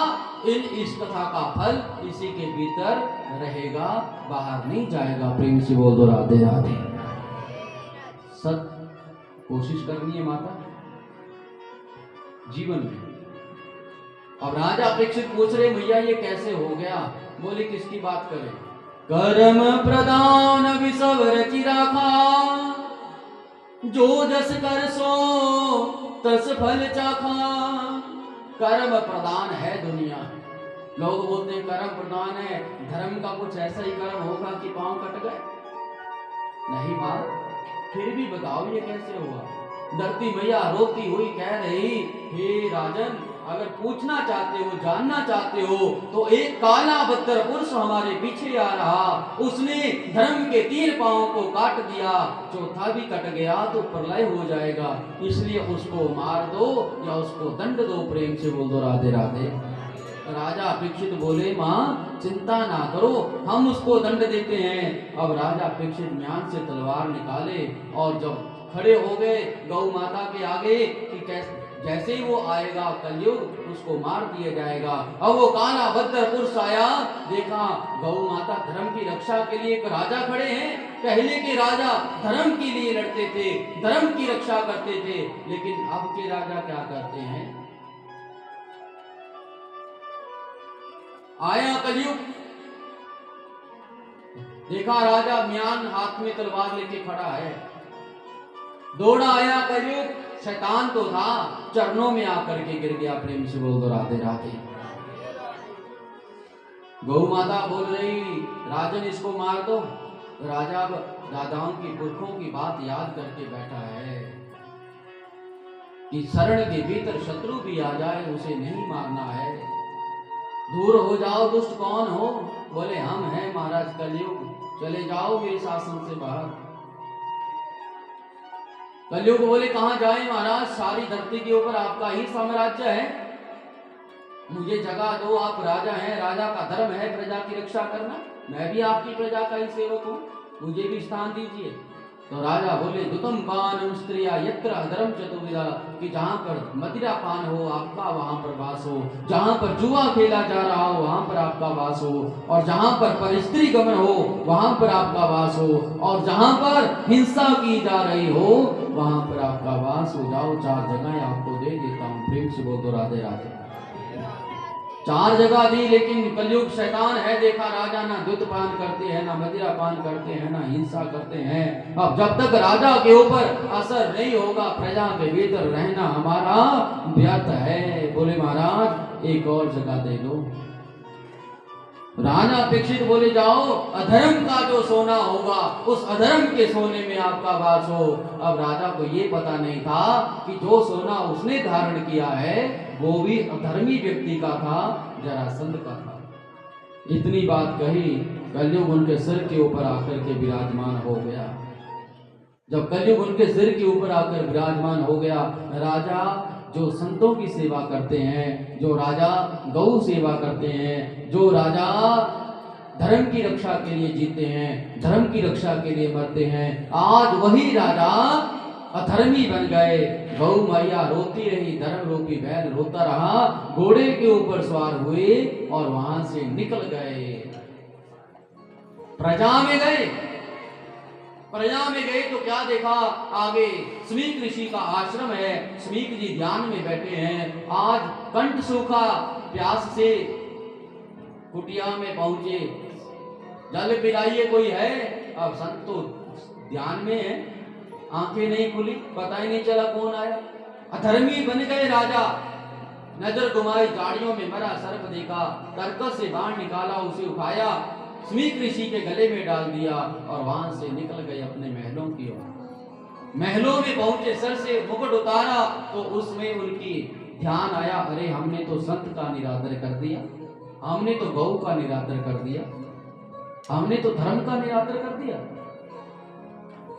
इस कथा का फल इसी के भीतर रहेगा, बाहर नहीं जाएगा। प्रेम से बोल दो राधे राधे। सत्य कोशिश करनी है माता जीवन में। अब राजा परीक्षित पूछ रहे भैया ये कैसे हो गया। बोले किसकी बात करें, कर्म प्रदान विसव रचि राखा, जो जस कर सो तस फल चाखा। कर्म प्रदान है दुनिया। लोग बोलते हैं कर्म प्रदान है, धर्म का कुछ ऐसा ही कर्म होगा कि पांव कट गए? नहीं बात, फिर भी बताओ ये कैसे हुआ? धरती मैया रोती हुई कह रही, हे राजन, अगर पूछना चाहते हो, जानना चाहते हो, तो एक काला बद्दर पुरुष हमारे पीछे आ रहा, उसने धर्म के 3 पांव को काट दिया, चौथा भी कट गया तो प्रलय हो जाएगा, इसलिए उसको मार दो या उसको दंड दो। प्रेम से बोल दो राधे राधे। राजा परीक्षित बोले, माँ चिंता ना करो, हम उसको दंड देते हैं। अब राजा परीक्षित म्यान से तलवार निकाले और जब खड़े हो गए गौ माता के आगे कि जैसे ही वो आएगा कलयुग, उसको मार दिया जाएगा। अब वो काला बद्दर पुरुष आया, देखा गौ माता धर्म की रक्षा के लिए एक राजा खड़े हैं। पहले के राजा धर्म के लिए लड़ते थे, धर्म की रक्षा करते थे, लेकिन अब के राजा क्या करते हैं? आया कलयुग, देखा राजा म्यान हाथ में तलवार लेके खड़ा है, दौड़ा आया कलयुग, शैतान तो था, चरणों में आकर के गिर गया। प्रेम से बोल दो राधे राधे। गौ माता बोल रही, राजन इसको मार दो। राजा दादाओं की पुरखों की बात याद करके बैठा है कि शरण के भीतर शत्रु भी आ जाए उसे नहीं मारना है। दूर हो जाओ, दुष्ट कौन हो? बोले हम हैं महाराज कलयुग, चले जाओ मेरे शासन से बाहर। कलयुग बोले कहां जाए महाराज, सारी धरती के ऊपर आपका ही साम्राज्य है, मुझे जगह दो, आप राजा हैं, राजा का धर्म है प्रजा की रक्षा करना, मैं भी आपकी प्रजा का ही सेवक हूँ, मुझे भी स्थान दीजिए। तो राजा बोले, दुतम पानम स्त्रिया यत्र अधर्म चतुर्विधा, कि जहाँ पर मदिरा पान हो आपका वहां पर वास हो, जहाँ पर जुआ खेला जा रहा हो वहां पर आपका वास हो, और जहाँ पर परस्त्री गमन हो वहां पर आपका वास हो, और जहाँ पर हिंसा की जा रही हो वहां पर आपका वास हो। जाओ, 4 जगह आपको दे देता हूँ। प्रेम से बोल दो राधे राधे। 4 जगह दी, लेकिन कलयुग शैतान है, देखा राजा ना दूध पान करते हैं, ना मदिरा पान करते हैं, ना हिंसा करते हैं। अब जब तक राजा के ऊपर असर नहीं होगा, प्रजा के भीतर रहना हमारा व्यर्थ है। बोले महाराज एक और जगह दे दो। राजा अपेक्षित बोले, जाओ, अधर्म का जो सोना होगा उस अधर्म के सोने में आपका वास हो। अब राजा को ये पता नहीं था कि जो सोना उसने धारण किया है वो भी अधर्मी व्यक्ति का था, जरासंध का था। इतनी बात कही, कलयुग उनके सिर के ऊपर आकर के विराजमान हो गया। जब कलयुग उनके सिर के ऊपर आकर विराजमान हो गया, राजा जो संतों की सेवा करते हैं, जो राजा गौ सेवा करते हैं, जो राजा धर्म की रक्षा के लिए जीते हैं, धर्म की रक्षा के लिए मरते हैं, आज वही राजा अधर्मी बन गए। गौ मैया रोती रही, धर्म रूपी बैल रोता रहा, घोड़े के ऊपर सवार हुए और वहां से निकल गए, प्रजा में गए। प्रजा में गए तो क्या देखा, आगे स्मीक ऋषि का आश्रम है, स्मीक जी ध्यान में बैठे हैं। आज कंठ सूखा, प्यास से कुटिया में पहुंचे, जल पिलाइए कोई है। अब संत तो ध्यान में है, आंखें नहीं खुली, पता ही नहीं चला कौन आया। अधर्मी बन गए राजा, नजर घुमाई, झाड़ियों में मरा सर्प देखा, कर्कश से बाण निकाला, उसे उठाया, स्मीक ऋषि के गले में डाल दिया और वहां से निकल गए अपने महलों की ओर। महलों में पहुंचे, सर से मुकुट उतारा तो उसमें उनकी ध्यान आया, अरे हमने तो संत का निरादर कर दिया, हमने तो गौ का निरादर कर दिया, हमने तो धर्म का निरादर कर दिया।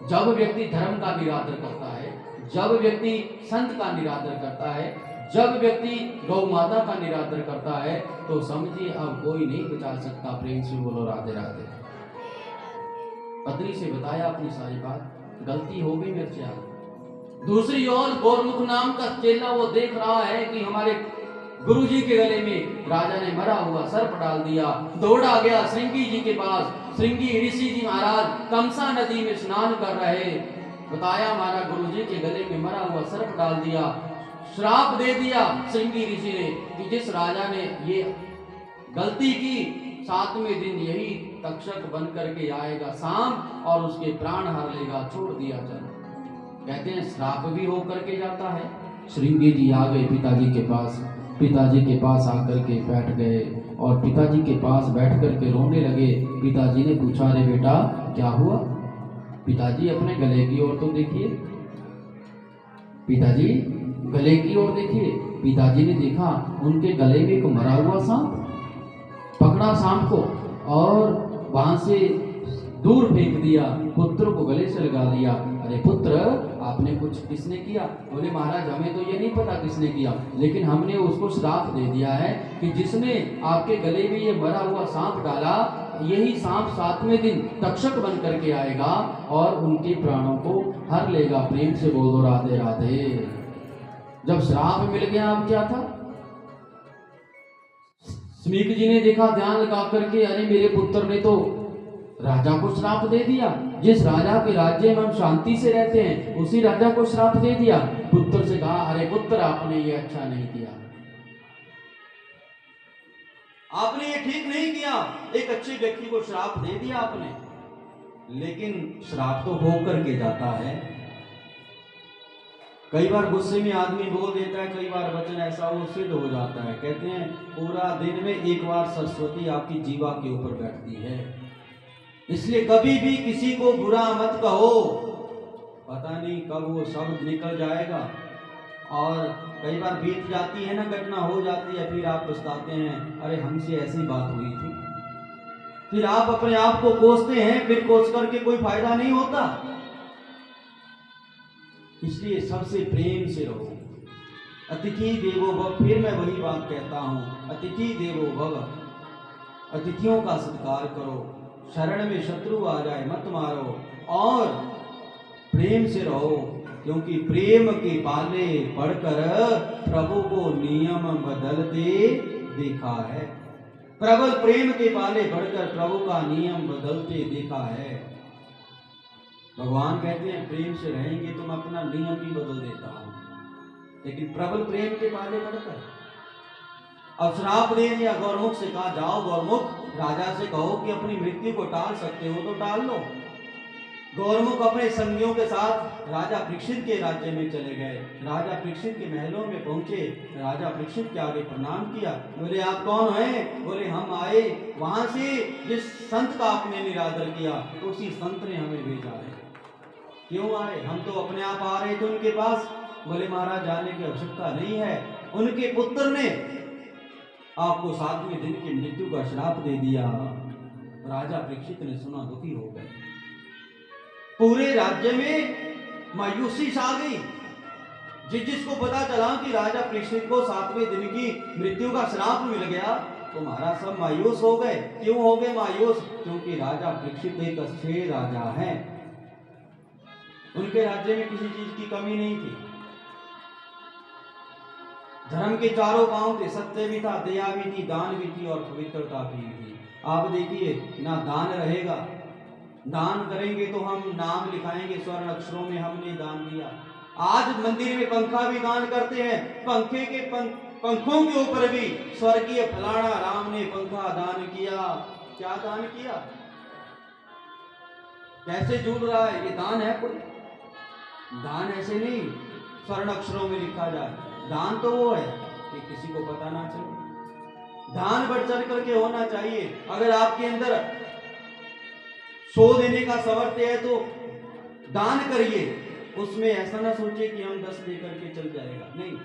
जब व्यक्ति धर्म का निरादर करता है, जब व्यक्ति संत का निरादर करता है, जब व्यक्ति गौ माता का निरादर करता है, तो समझिए अब कोई नहीं बचा सकता। प्रेम से बोलो राधे राधे। पत्नी से बताया अपनी सारी बात, गलती हो गई मेरे से आज। दूसरी ओर गौरमुख नाम का चेला वो देख रहा है कि हमारे गुरुजी के गले में राजा ने मरा हुआ सर्प डाल दिया, दौड़ा गया श्रृंगी जी के पास। श्रृंगी ऋषि जी महाराज कमसा नदी में स्नान कर रहे, बताया हमारा गुरुजी के गले में मरा हुआ सर्प डाल दिया। श्राप दे दिया श्रृंगी ऋषि ने कि जिस राजा ने ये गलती की, 7वें दिन यही तक्षक बन करके आएगा सांप और उसके प्राण हर लेगा, छोड़ दिया चलो। कहते हैं श्राप भी हो करके जाता है। श्रृंगी जी आ गए पिताजी के पास, पिताजी के पास आकर के बैठ गए और पिताजी के पास बैठ करके रोने लगे। पिताजी ने पूछा, अरे बेटा क्या हुआ? पिताजी अपने गले की ओर तो देखिए, पिताजी गले की ओर देखिए। पिताजी ने देखा उनके गले में एक मरा हुआ सांप, पकड़ा सांप को और वहां से दूर फेंक दिया, पुत्र को गले से लगा दिया। अरे पुत्र आपने कुछ किसने किया? बोले महाराज हमें तो ये नहीं पता किसने किया, लेकिन हमने उसको श्राप दे दिया है कि जिसने आपके गले में ये मरा हुआ सांप डाला, यही सांप 7वें दिन तक्षक बन करके आएगा और उनके प्राणों को हर लेगा। प्रेम से बोल दो राधे राधे। जब श्राप मिल गया अब क्या था? स्मीक जी ने देखा ध्यान लगा करके, अरे मेरे पुत्र ने तो राजा को श्राप दे दिया। जिस राजा के राज्य में हम शांति से रहते हैं उसी राजा को श्राप दे दिया। पुत्र से कहा, अरे पुत्र आपने ये अच्छा नहीं किया, आपने ये ठीक नहीं किया, एक अच्छे व्यक्ति को श्राप दे दिया आपने। लेकिन श्राप तो हो करके जाता है। कई बार गुस्से में आदमी बोल देता है, कई बार वचन ऐसा वो सिद्ध हो जाता है। कहते हैं पूरा दिन में एक बार सरस्वती आपकी जीवा के ऊपर बैठती है, इसलिए कभी भी किसी को बुरा मत कहो, पता नहीं कब वो शब्द निकल जाएगा। और कई बार बीत जाती है ना, घटना हो जाती है, फिर आप पछताते हैं, अरे हमसे ऐसी बात हुई थी। फिर आप अपने आप को कोसते हैं, फिर कोस करके कोई फायदा नहीं होता। इसलिए सबसे प्रेम से रहो। अतिथि देवो भव, फिर मैं वही बात कहता हूं, अतिथि देवो भव, अतिथियों का सत्कार करो। शरण में शत्रु आ जाए मत मारो और प्रेम से रहो, क्योंकि प्रेम के पाले पढ़कर प्रभु को नियम बदलते देखा है। प्रबल प्रेम के पाले बढ़कर प्रभु का नियम बदलते देखा है। भगवान कहते हैं प्रेम से रहेंगे तो मैं अपना नियम भी बदल देता हूं, लेकिन प्रबल प्रेम के पाले बढ़कर अब श्राप दे दिया। गौरमुख से कहा, जाओ गौरमुख, राजा से कहो कि अपनी मृत्यु को टाल सकते हो तो टाल लो। गौरमुख अपने संगियों के साथ राजा परीक्षित के राज्य में चले गए। राजा परीक्षित के महलों में पहुंचे, राजा परीक्षित के आगे प्रणाम किया। बोले आप कौन हैं? बोले हम आए वहां से जिस संत का आपने निरादर किया, तो उसी संत ने हमें भेजा है। क्यों आए? हम तो अपने आप आ रहे थे उनके पास। बोले महाराज जाने की आवश्यकता नहीं है, उनके पुत्र ने आपको 7वें दिन की मृत्यु का श्राप दे दिया। राजा परीक्षित ने सुना, दुखी हो गए। पूरे राज्य में मायूसी छा गई। जिसको पता चला कि राजा परीक्षित को 7वें दिन की मृत्यु का श्राप मिल गया, तो महाराज सब मायूस हो गए। क्यों हो गए मायूस? क्योंकि राजा परीक्षित एक अच्छे राजा हैं, उनके राज्य में किसी चीज की कमी नहीं थी। धर्म के चारों पांव थे, सत्य भी था, दया भी थी, दान भी थी और पवित्रता भी थी। आप देखिए ना दान रहेगा, दान करेंगे तो हम नाम लिखाएंगे स्वर्ण अक्षरों में हमने दान दिया। आज मंदिर में पंखा भी दान करते हैं, पंखे के पंखों के ऊपर भी स्वर्गीय फलाना राम ने पंखा दान किया। क्या दान किया? कैसे जुड़ रहा है? ये दान है कोई? दान ऐसे नहीं स्वर्ण अक्षरों में लिखा जाए। दान तो वो है कि किसी को पता ना चले। दान बढ़ चढ़ करके होना चाहिए। अगर आपके अंदर 100 देने का सामर्थ्य है तो दान करिए, उसमें ऐसा ना सोचिए कि हम 10 दे करके चल जाएगा। नहीं,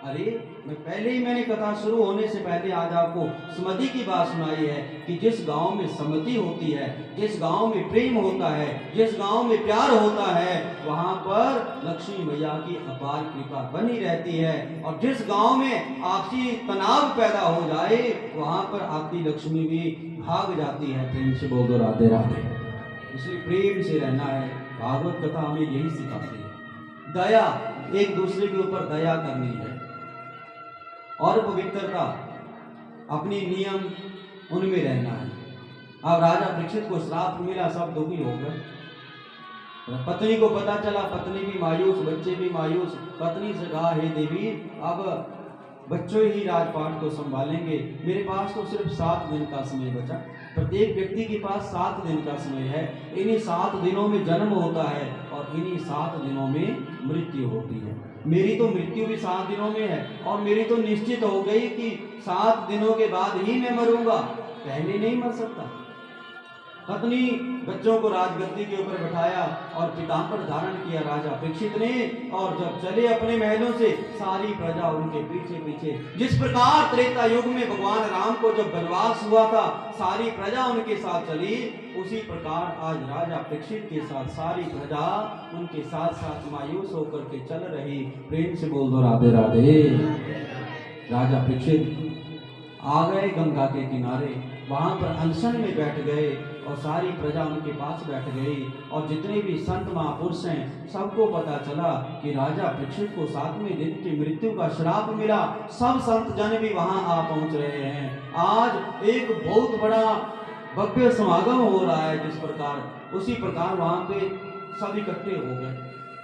अरे मैंने कथा शुरू होने से पहले आज आपको समधि की बात सुनाई है कि जिस गांव में समधि होती है, जिस गांव में प्रेम होता है, जिस गांव में प्यार होता है, वहां पर लक्ष्मी मैया की अपार कृपा बनी रहती है। और जिस गांव में आपसी तनाव पैदा हो जाए, वहां पर आपकी लक्ष्मी भी भाग जाती है। प्रेम से बोल दो राधे राधे। इसलिए प्रेम से रहना है। भागवत कथा हमें यही सिखाती है। दया, एक दूसरे के ऊपर दया करनी है और पवित्रता, अपनी नियम उनमें रहना है। अब राजा परीक्षित को श्राप मिला, सब दुखी हो गए। पत्नी को पता चला, पत्नी भी मायूस, बच्चे भी मायूस। पत्नी से कहा, हे देवी, अब बच्चों ही राजपाट को संभालेंगे। मेरे पास तो सिर्फ 7 दिन का समय बचा। प्रत्येक व्यक्ति के पास 7 दिन का समय है। इन्हीं 7 दिनों में जन्म होता है और इन्हीं 7 दिनों में मृत्यु होती है। मेरी तो मृत्यु भी 7 दिनों में है और मेरी तो निश्चित हो गई कि 7 दिनों के बाद ही मैं मरूंगा, पहले नहीं मर सकता। पत्नी बच्चों को राजगद्दी के ऊपर बैठाया और पीताम्बर धारण किया राजा परीक्षित ने, और जब चले अपने महलों से सारी प्रजा उनके पीछे पीछे। जिस प्रकार त्रेता युग में भगवान राम को जब वनवास हुआ था सारी प्रजा उनके साथ चली, उसी प्रकार आज राजा परीक्षित के साथ सारी प्रजा उनके साथ साथ मायूस होकर के चल रही। प्रेम से बोल दो राधे राधे। राजा परीक्षित आ गए गंगा के किनारे, वहां पर अनशन में बैठ गए और सारी प्रजा उनके पास बैठ गई। और जितने भी संत महापुरुष हैं सबको पता चला कि राजा परीक्षित को 7वें दिन की मृत्यु का श्राप मिला। सब संत जन भी वहां आ पहुंच रहे हैं। आज एक बहुत बड़ा भव्य समागम हो रहा है। जिस प्रकार उसी प्रकार वहां पे सब इकट्ठे हो गए।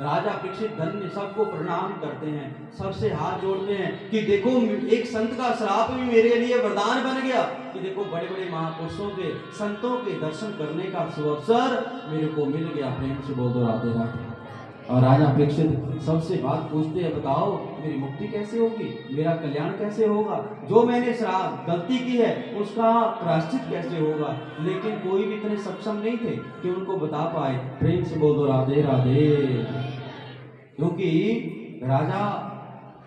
राजा परीक्षित धन्य सबको प्रणाम करते हैं, सबसे हाथ जोड़ते हैं कि देखो एक संत का श्राप भी मेरे लिए वरदान बन गया कि देखो बड़े बड़े महापुरुषों के संतों के दर्शन करने का सुअवसर मेरे को मिल गया। प्रेम से बोल दो राधे राधे। और राजा परीक्षित सबसे बात पूछते हैं, बताओ मेरी मुक्ति कैसे होगी, मेरा कल्याण कैसे होगा, जो मैंने श्राप गलती की है उसका प्रायश्चित कैसे होगा। लेकिन कोई भी इतने सक्षम नहीं थे कि उनको बता पाए। प्रेम से बोल दो राधे राधे। क्योंकि राजा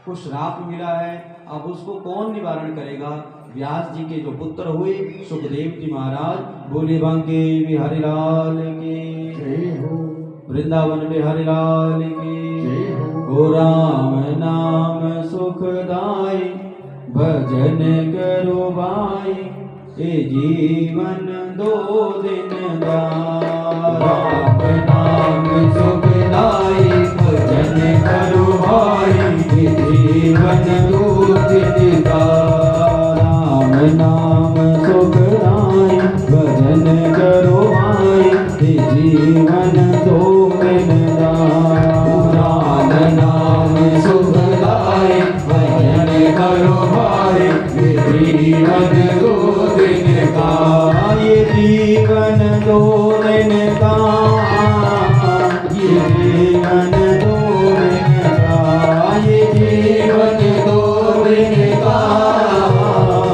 को श्राप मिला है, अब उसको कौन निवारण करेगा। व्यास जी के जो पुत्र हुए सुखदेव जी महाराज, बोले बांके बिहारी लाल की जय हो, वृंदावन बिहारी लाल की जय हो। राम नाम सुखदाई भजन करो भाई, ये जीवन 2 दिन का। राम नाम सुखदाई भजन करो भाई, ये जीवन 2 दिन का। राम नाम सुखदाई भजन करो भाई, ये जीवन 2 दिन का। राम नाम सुखदाई भजन करो भाई, ये जीवन 2 दिन का। ये जीवन 2 दिन का, ये जीवन 2 दिन का, ये जीवन 2 दिन का,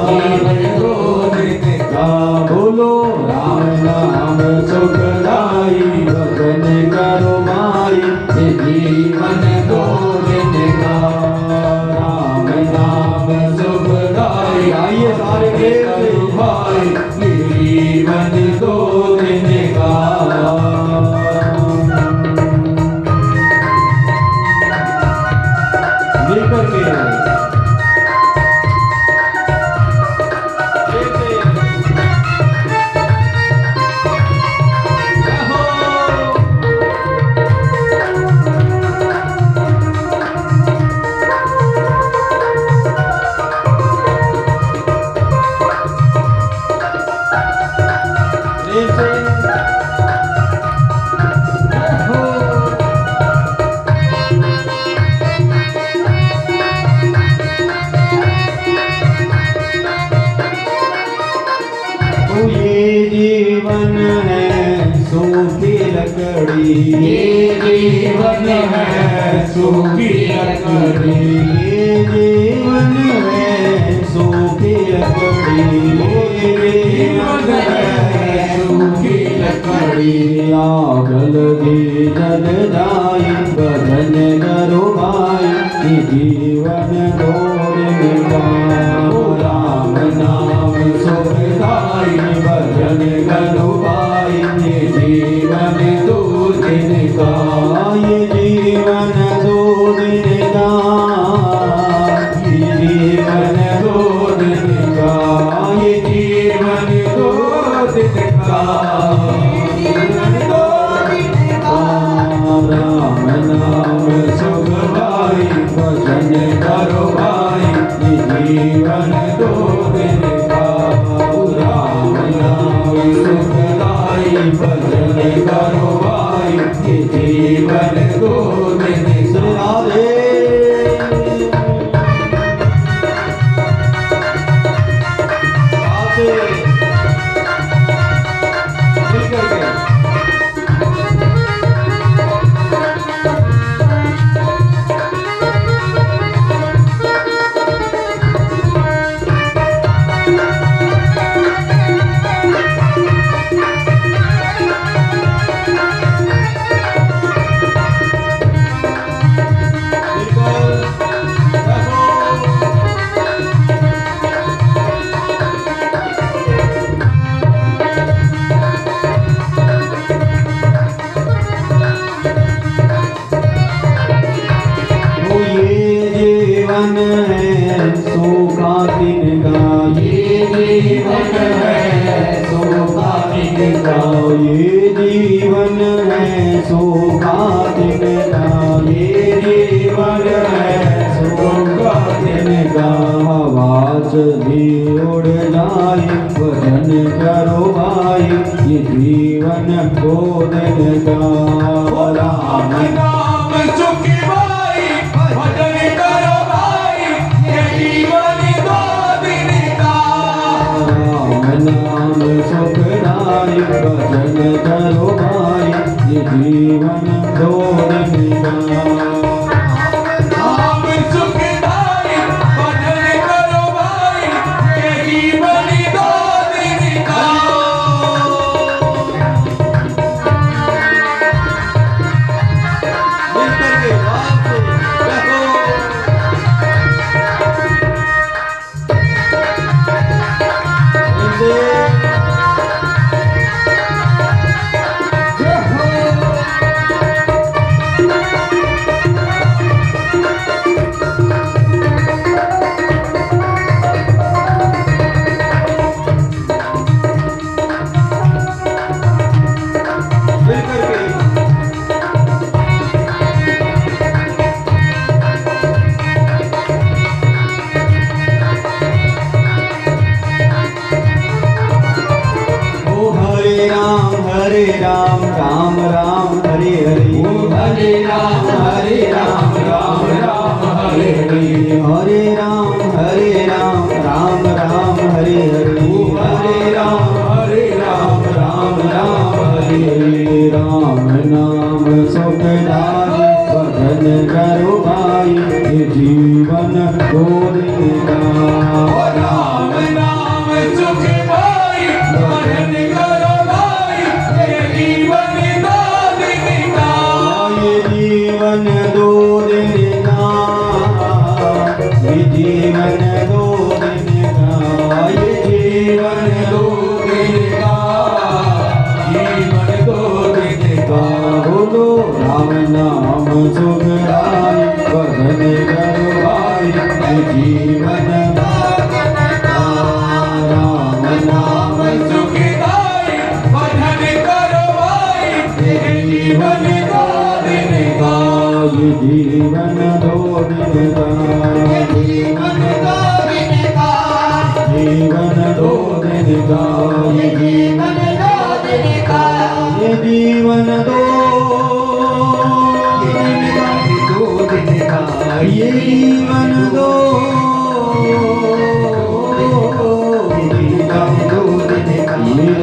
जीवन 2 दिन का। बोलो राम नाम सुखदाई भजन करो भाई, ये जीवन 2 दिन का। राम नाम सुखदाई, आइए सारे करो भाई, ये जीवन 2 दिन का। मिलकर के लकड़ी, ये जीवन है सूखी लकड़ी, ये जीवन है सूखी लकड़ी, ये जीवन है सूखी लकड़ी। आग लगी जल जाई भजन करो भाई, ये जीवन 2 दिन का। राम नाम सुखदाई भजन करो भाई, ये जीवन 2 दिन का। ये जीवन 2 दिन का, ये जीवन 2 दिन का, ये जीवन 2 दिन का, जीवन 2 दिन का। राम नाम सुखदाई भजन करो भाई, ये जीवन 2 दिन का। राम नाम सुखदाई भजन करो भाई, ये जीवन 2 दिन का। राधे जीवन है सुखा तिनका, ये जीवन है सुखा तिनका, ये जीवन है सुखा तिनका, ये जीवन है सुखा तिनका। हवा चली उड़ जाए भजन करो भाई, ये जीवन दो दिन का। राम नाम सुखी भाई, भजन करो भाई, ये जीवन दो दिन का। राम नाम सुखदाई भजन करो भाई, ये जीवन दो दिन का। नाम सुखदाई भजन करो भाई, ये जीवन दो दिन का। मिलकर के बात हरे राम राम राम हरे हरे, हरे राम राम राम हरे हरे, हरे राम राम राम हरे हरे, हरे राम राम हरे हरे। राम नाम सुखदाई भजन करो भाई, ये जीवन दो दिन का। राम नाम सुख भाई, भजन करो भाई, ये जीवन दो दिन का। ये जीवन दो दिन का, ये जीवन दो दिन का, ये जीवन दो दिन का, जीवन दो दिन का। बोलो राम नाम सुखदाई भजन करो भाई, ये जीवन दो दिन का। राम नाम सुख भाई, भजन करो भाई, ये जीवन दो दिन का। ये जीवन दो दिन का, जीवन दो दिन का, जीवन दो दिन का, ये जीवन दो दिन का। ये जीवन दो दिन का, ये जीवन दो ये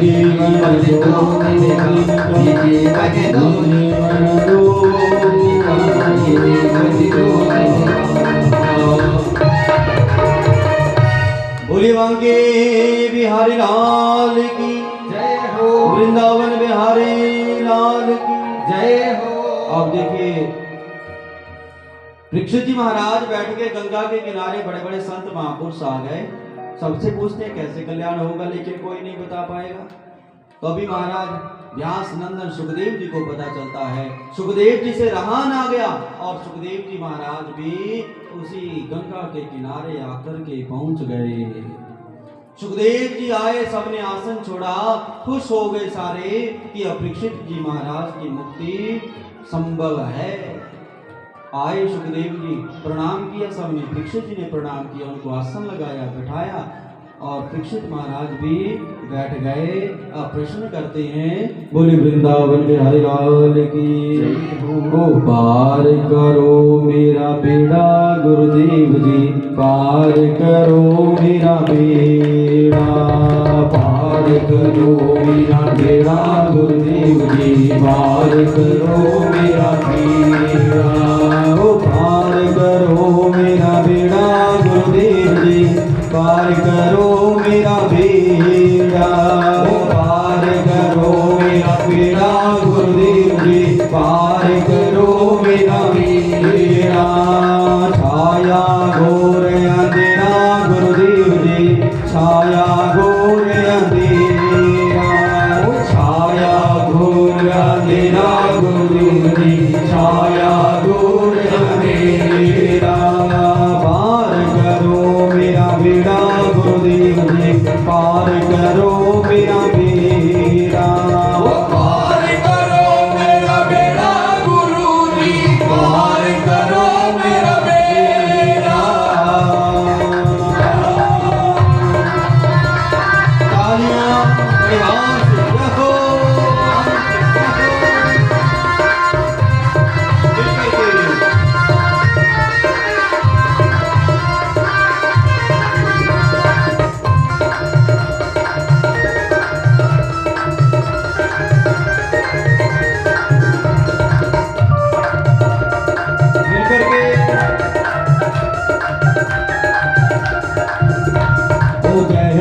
जीवन बोली वांके बिहारी लाल की जय हो, वृंदावन बिहारी लाल की। जय हो। अब देखिए परीक्षित जी महाराज बैठ के गंगा के किनारे बड़े बड़े संत महापुरुष आ गए, सबसे पूछते हैं कैसे कल्याण होगा, लेकिन कोई नहीं बता पाएगा। तो अभी महाराज व्यास नंदन सुखदेव जी को पता चलता है, सुखदेव जी से रहान आ गया और सुखदेव जी महाराज भी उसी गंगा के किनारे आकर के पहुंच गए। सुखदेव जी आए, सबने आसन छोड़ा, खुश हो गए सारे कि अपरीक्षित जी महाराज की मुक्ति संभव है। आए सुखदेव जी, प्रणाम किया सबने, परीक्षित जी ने प्रणाम किया, उनको आसन लगाया, बैठाया और परीक्षित महाराज भी बैठ गए। अब प्रश्न करते हैं, बोले वृंदावन बिहारी लाल की। ओ पार करो मेरा बेड़ा गुरुदेव जी, पार करो मेरा बेड़ा, पार करो मेरा बेड़ा गुरुदेव जी, पार करो मेरा बेड़ा। ओ पार करो मेरा बेड़ा गुरुदेव जी, पार करो मेरा बेड़ा। ओ पार करो मेरा बेड़ा गुरुदेव जी, पार करो मेरा बेड़ा। छाया घोर अंधेरा गुरुदेव जी, छाया घोर अंधेरा। ओ छाया घोर अंधेरा गुरुदेव जी, छाया घोर अंधेरा।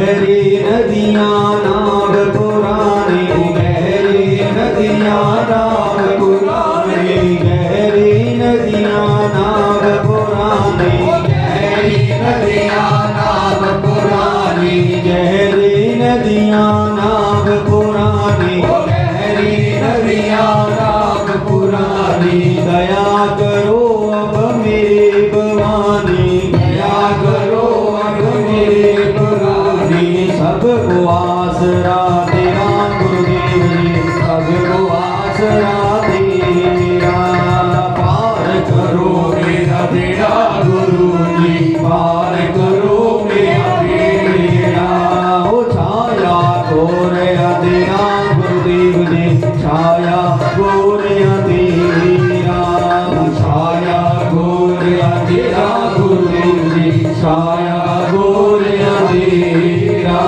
गहरी नदियाँ नाव पुरानी, गहरी नदियाँ नाव पुरानी, गहरी नदियाँ नाव पुरानी, गहरी नदियाँ नाव पुरानी, गहरी नदियाँ नाव पुरानी, गहरी नदियाँ नाव पुरानी। दया करो अब मेरे भवानी, दया करो अब मेरे भवानी, सबको आसरा तेरा गुरुदेव जी, सबको आसरा तेरा। पार करो मेरा बेड़ा गुरु जी, पार करो मेरा बेड़ा। ओ छाया गोरे तेरा गुरुदेव जी, छाया गोरे तेरा, छाया गोरे तेरा गुरुदेव जी, छाया गोरे तेरा।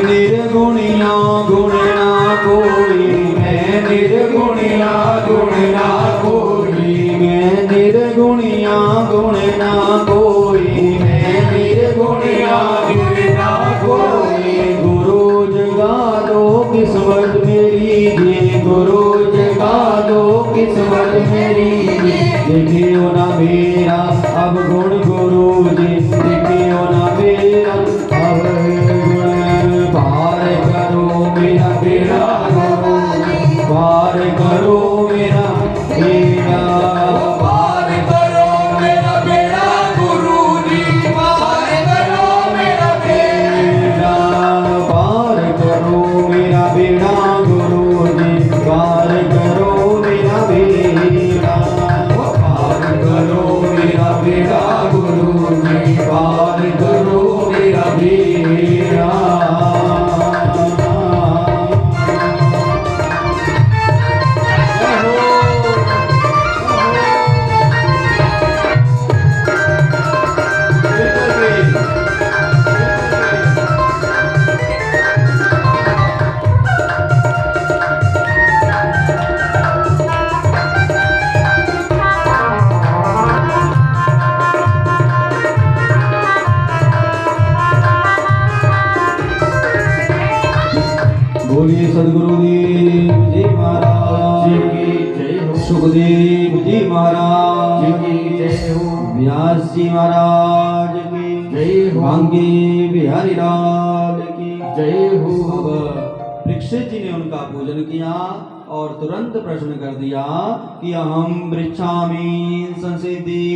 निर्गुणिया गुण ना कोई, मैं निर्गुणिया गुण ना कोई, मैं निर्गुणिया गुण ना कोई, मैं निर्गुणिया गुण ना कोई। गुरु जगा दो किस्मत मेरी जी, गुरु जगा दो किस्मत मेरी जी। देखियो ना मेरा अब गुण गुरु जी, देखियो ना मेरा अब पार करो मेरा बेड़ा गुरु, पार करो मेरा बेड़ा, पार करो मेरा बेड़ा गुरु जी, पार करो मेरा बेड़ा। पार करो मेरा बेड़ा गुरु जी, पार करो मेरा बेड़ा, पार करो मेरा बेड़ा गुरु जी, पार करो मेरा बेड़ा। बोलिए सदगुरुदेव जी महाराज की जय हो, सुखदेव जी महाराज की जय हो, व्यास जी महाराज की जय हो, भांगे बिहारी लाल की जय हो। अब परीक्षित जी ने उनका पूजन किया और तुरंत प्रश्न कर दिया कि अहम पृच्छामि संसिद्धि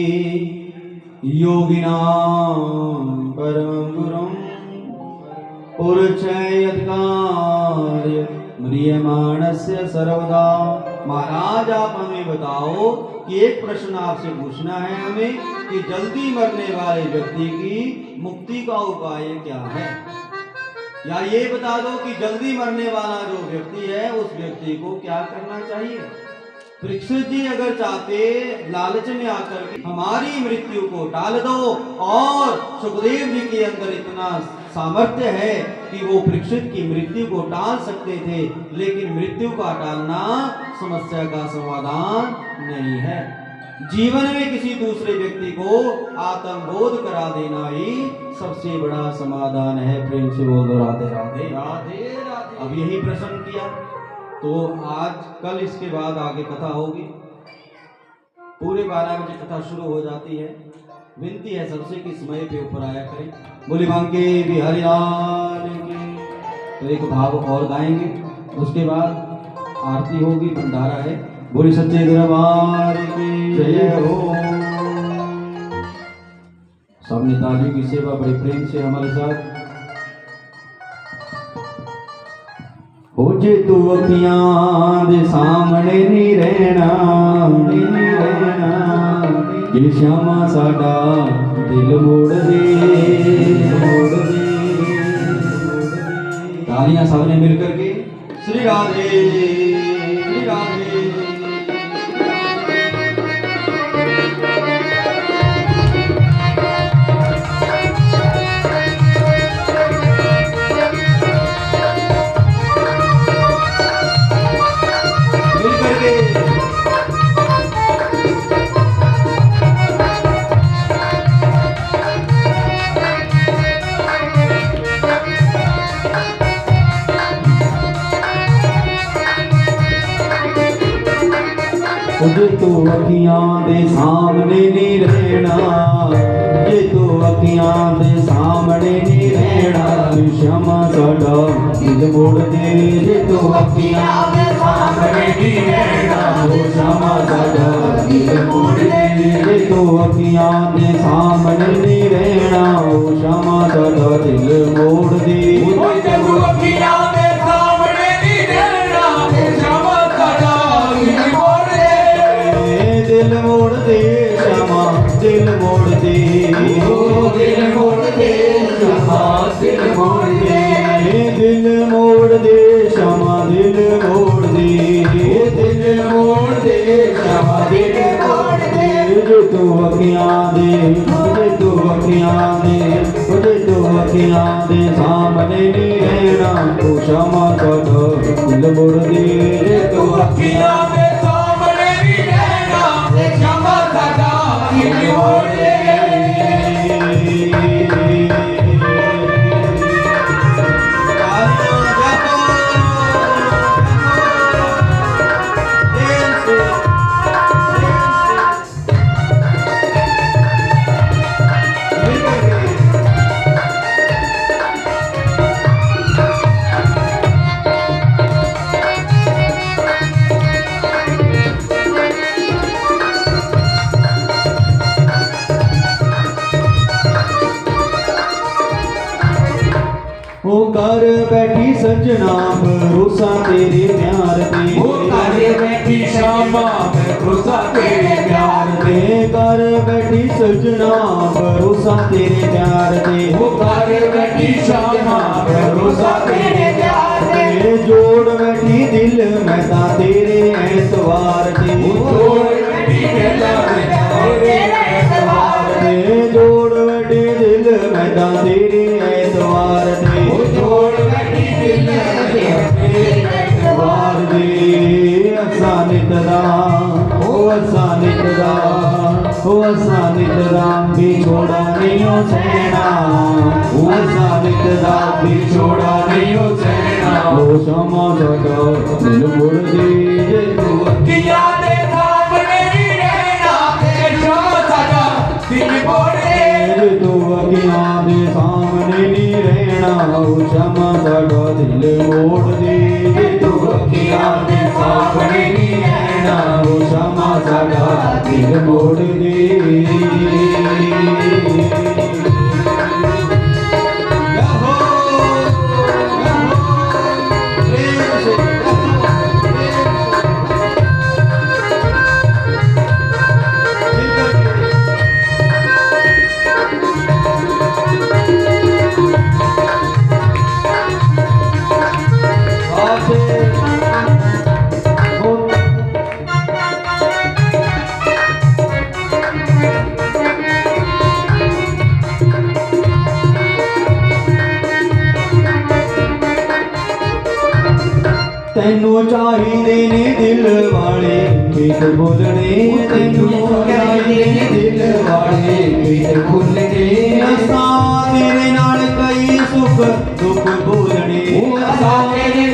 योगिनां परमं गुरुं पुरुषयत्कार्य म्रियमाणस्य सर्वदा। महाराज आप हमें बताओ कि एक प्रश्न आपसे पूछना है हमें कि जल्दी मरने वाले व्यक्ति की मुक्ति का उपाय क्या है, या ये बता दो कि जल्दी मरने वाला जो व्यक्ति है उस व्यक्ति को क्या करना चाहिए। परीक्षित जी अगर चाहते लालच में आकर के हमारी मृत्यु को टाल दो, और सुखदेव जी के अंदर इतना सामर्थ्य है कि वो परीक्षित की मृत्यु को टाल सकते थे, लेकिन मृत्यु का टालना समस्या का समाधान नहीं है। जीवन में किसी दूसरे व्यक्ति को आत्मबोध करा देना ही सबसे बड़ा समाधान है। प्रेम से बोल दो राधे राधे राधे राधे। अब यही प्रश्न किया तो आज कल इसके बाद आगे कथा होगी। पूरे 12 बजे कथा शुरू हो जाती है। विनती है सबसे कि समय पे ऊपर आया करें। बोली बांके बिहारी लाल की। तो एक भाव और गाएंगे, उसके बाद आरती होगी, भंडारा है। बोली सच्चे दरबार की जय हो। सामने तालियों की सेवा बड़े प्रेम से हमारे साथ हो जे तू अखियां दे सामने नहीं रहना, नहीं रहना। ਜੇ ਸ਼ਾਮਾ ਸਾਡਾ ਦਿਲ ਮੋੜ ਦੇ तालियां सबने मिल करके श्री राधे श्री राधे। मिल करके जे तू अखियां दे सामने नहीं रहना, जे तू अखियां दे सामने नहीं रहना, क्षमा साडा दिल मोड़ दे। जे तू अखियां दे सामने नहीं रहना, क्षमा साडा दिल मोड़ दे। जे तू अखियां दे सामने नहीं रहना, क्षमा साडा दिल मोड़ दे। जे तू अखियां दे सामने नहीं रहना, क्षमा साडा दिल मोड़ दे। दिल मोड़ दे क्षमा दिल मोड़ दे, दिल मोड़ दे क्षमा दिल मोड़ दे। दिल मोड़ दे क्षमा दिल मोड़ दे, दिल मोड़ दे क्षमा दिल मोड़ दे। जे तू अखियां दे, जे तू अखियां दे, जे तू अखियां दे सामने नहीं रहना, तू क्षमा कर दिल मोड़ दे। जे तू अखियां दे क्षमा साडा दिल मोड़ दे। ओ घर बैठी सजना भरोसा तेरे प्यार दे, ओ घर बैठी शामा भरोसा तेरे प्यार दे। घर बैठी सजना भरोसा तेरे प्यार दे, ओ घर बैठी शामा भरोसा तेरे प्यार दे। जोड़ बैठी दिल मैं ता तेरे ऐतवार दे, जोड़ बैठी दिल मैं तेरे ऐतवार दे। जोड़ बैठी दिल मैं ता तेरे ऐतवार दे, जोड़ बैठी दिल तेरे ऐतवार दे। असा नितदा ओ असा नितदा ओ असा नितदा बिछोड़ा नहीं हो सहना, ओ असा नितदा बिछोड़ा नहीं हो सहना। ओ क्षमा साडा दिल मोड़ दे। जे तू अखियां दे सामने नहीं रहना, क्षमा साडा दिल मोड़ दे। जे तू अखियां दे सामने नहीं रहना, ओ क्षमा साडा दिल मोड़ दे। जे तू अखियां दे सामने नहीं रहना, ओ क्षमा साडा दिल मोड़ दे। यहो यहो प्रेम से तैनू चाहिदे ने दिल वाले गीत बोलने, तैनू चाहिदे ने दिल वाले गीत बोलने। असां तेरे नाल कई सुख दुख बोलने, असां तेरे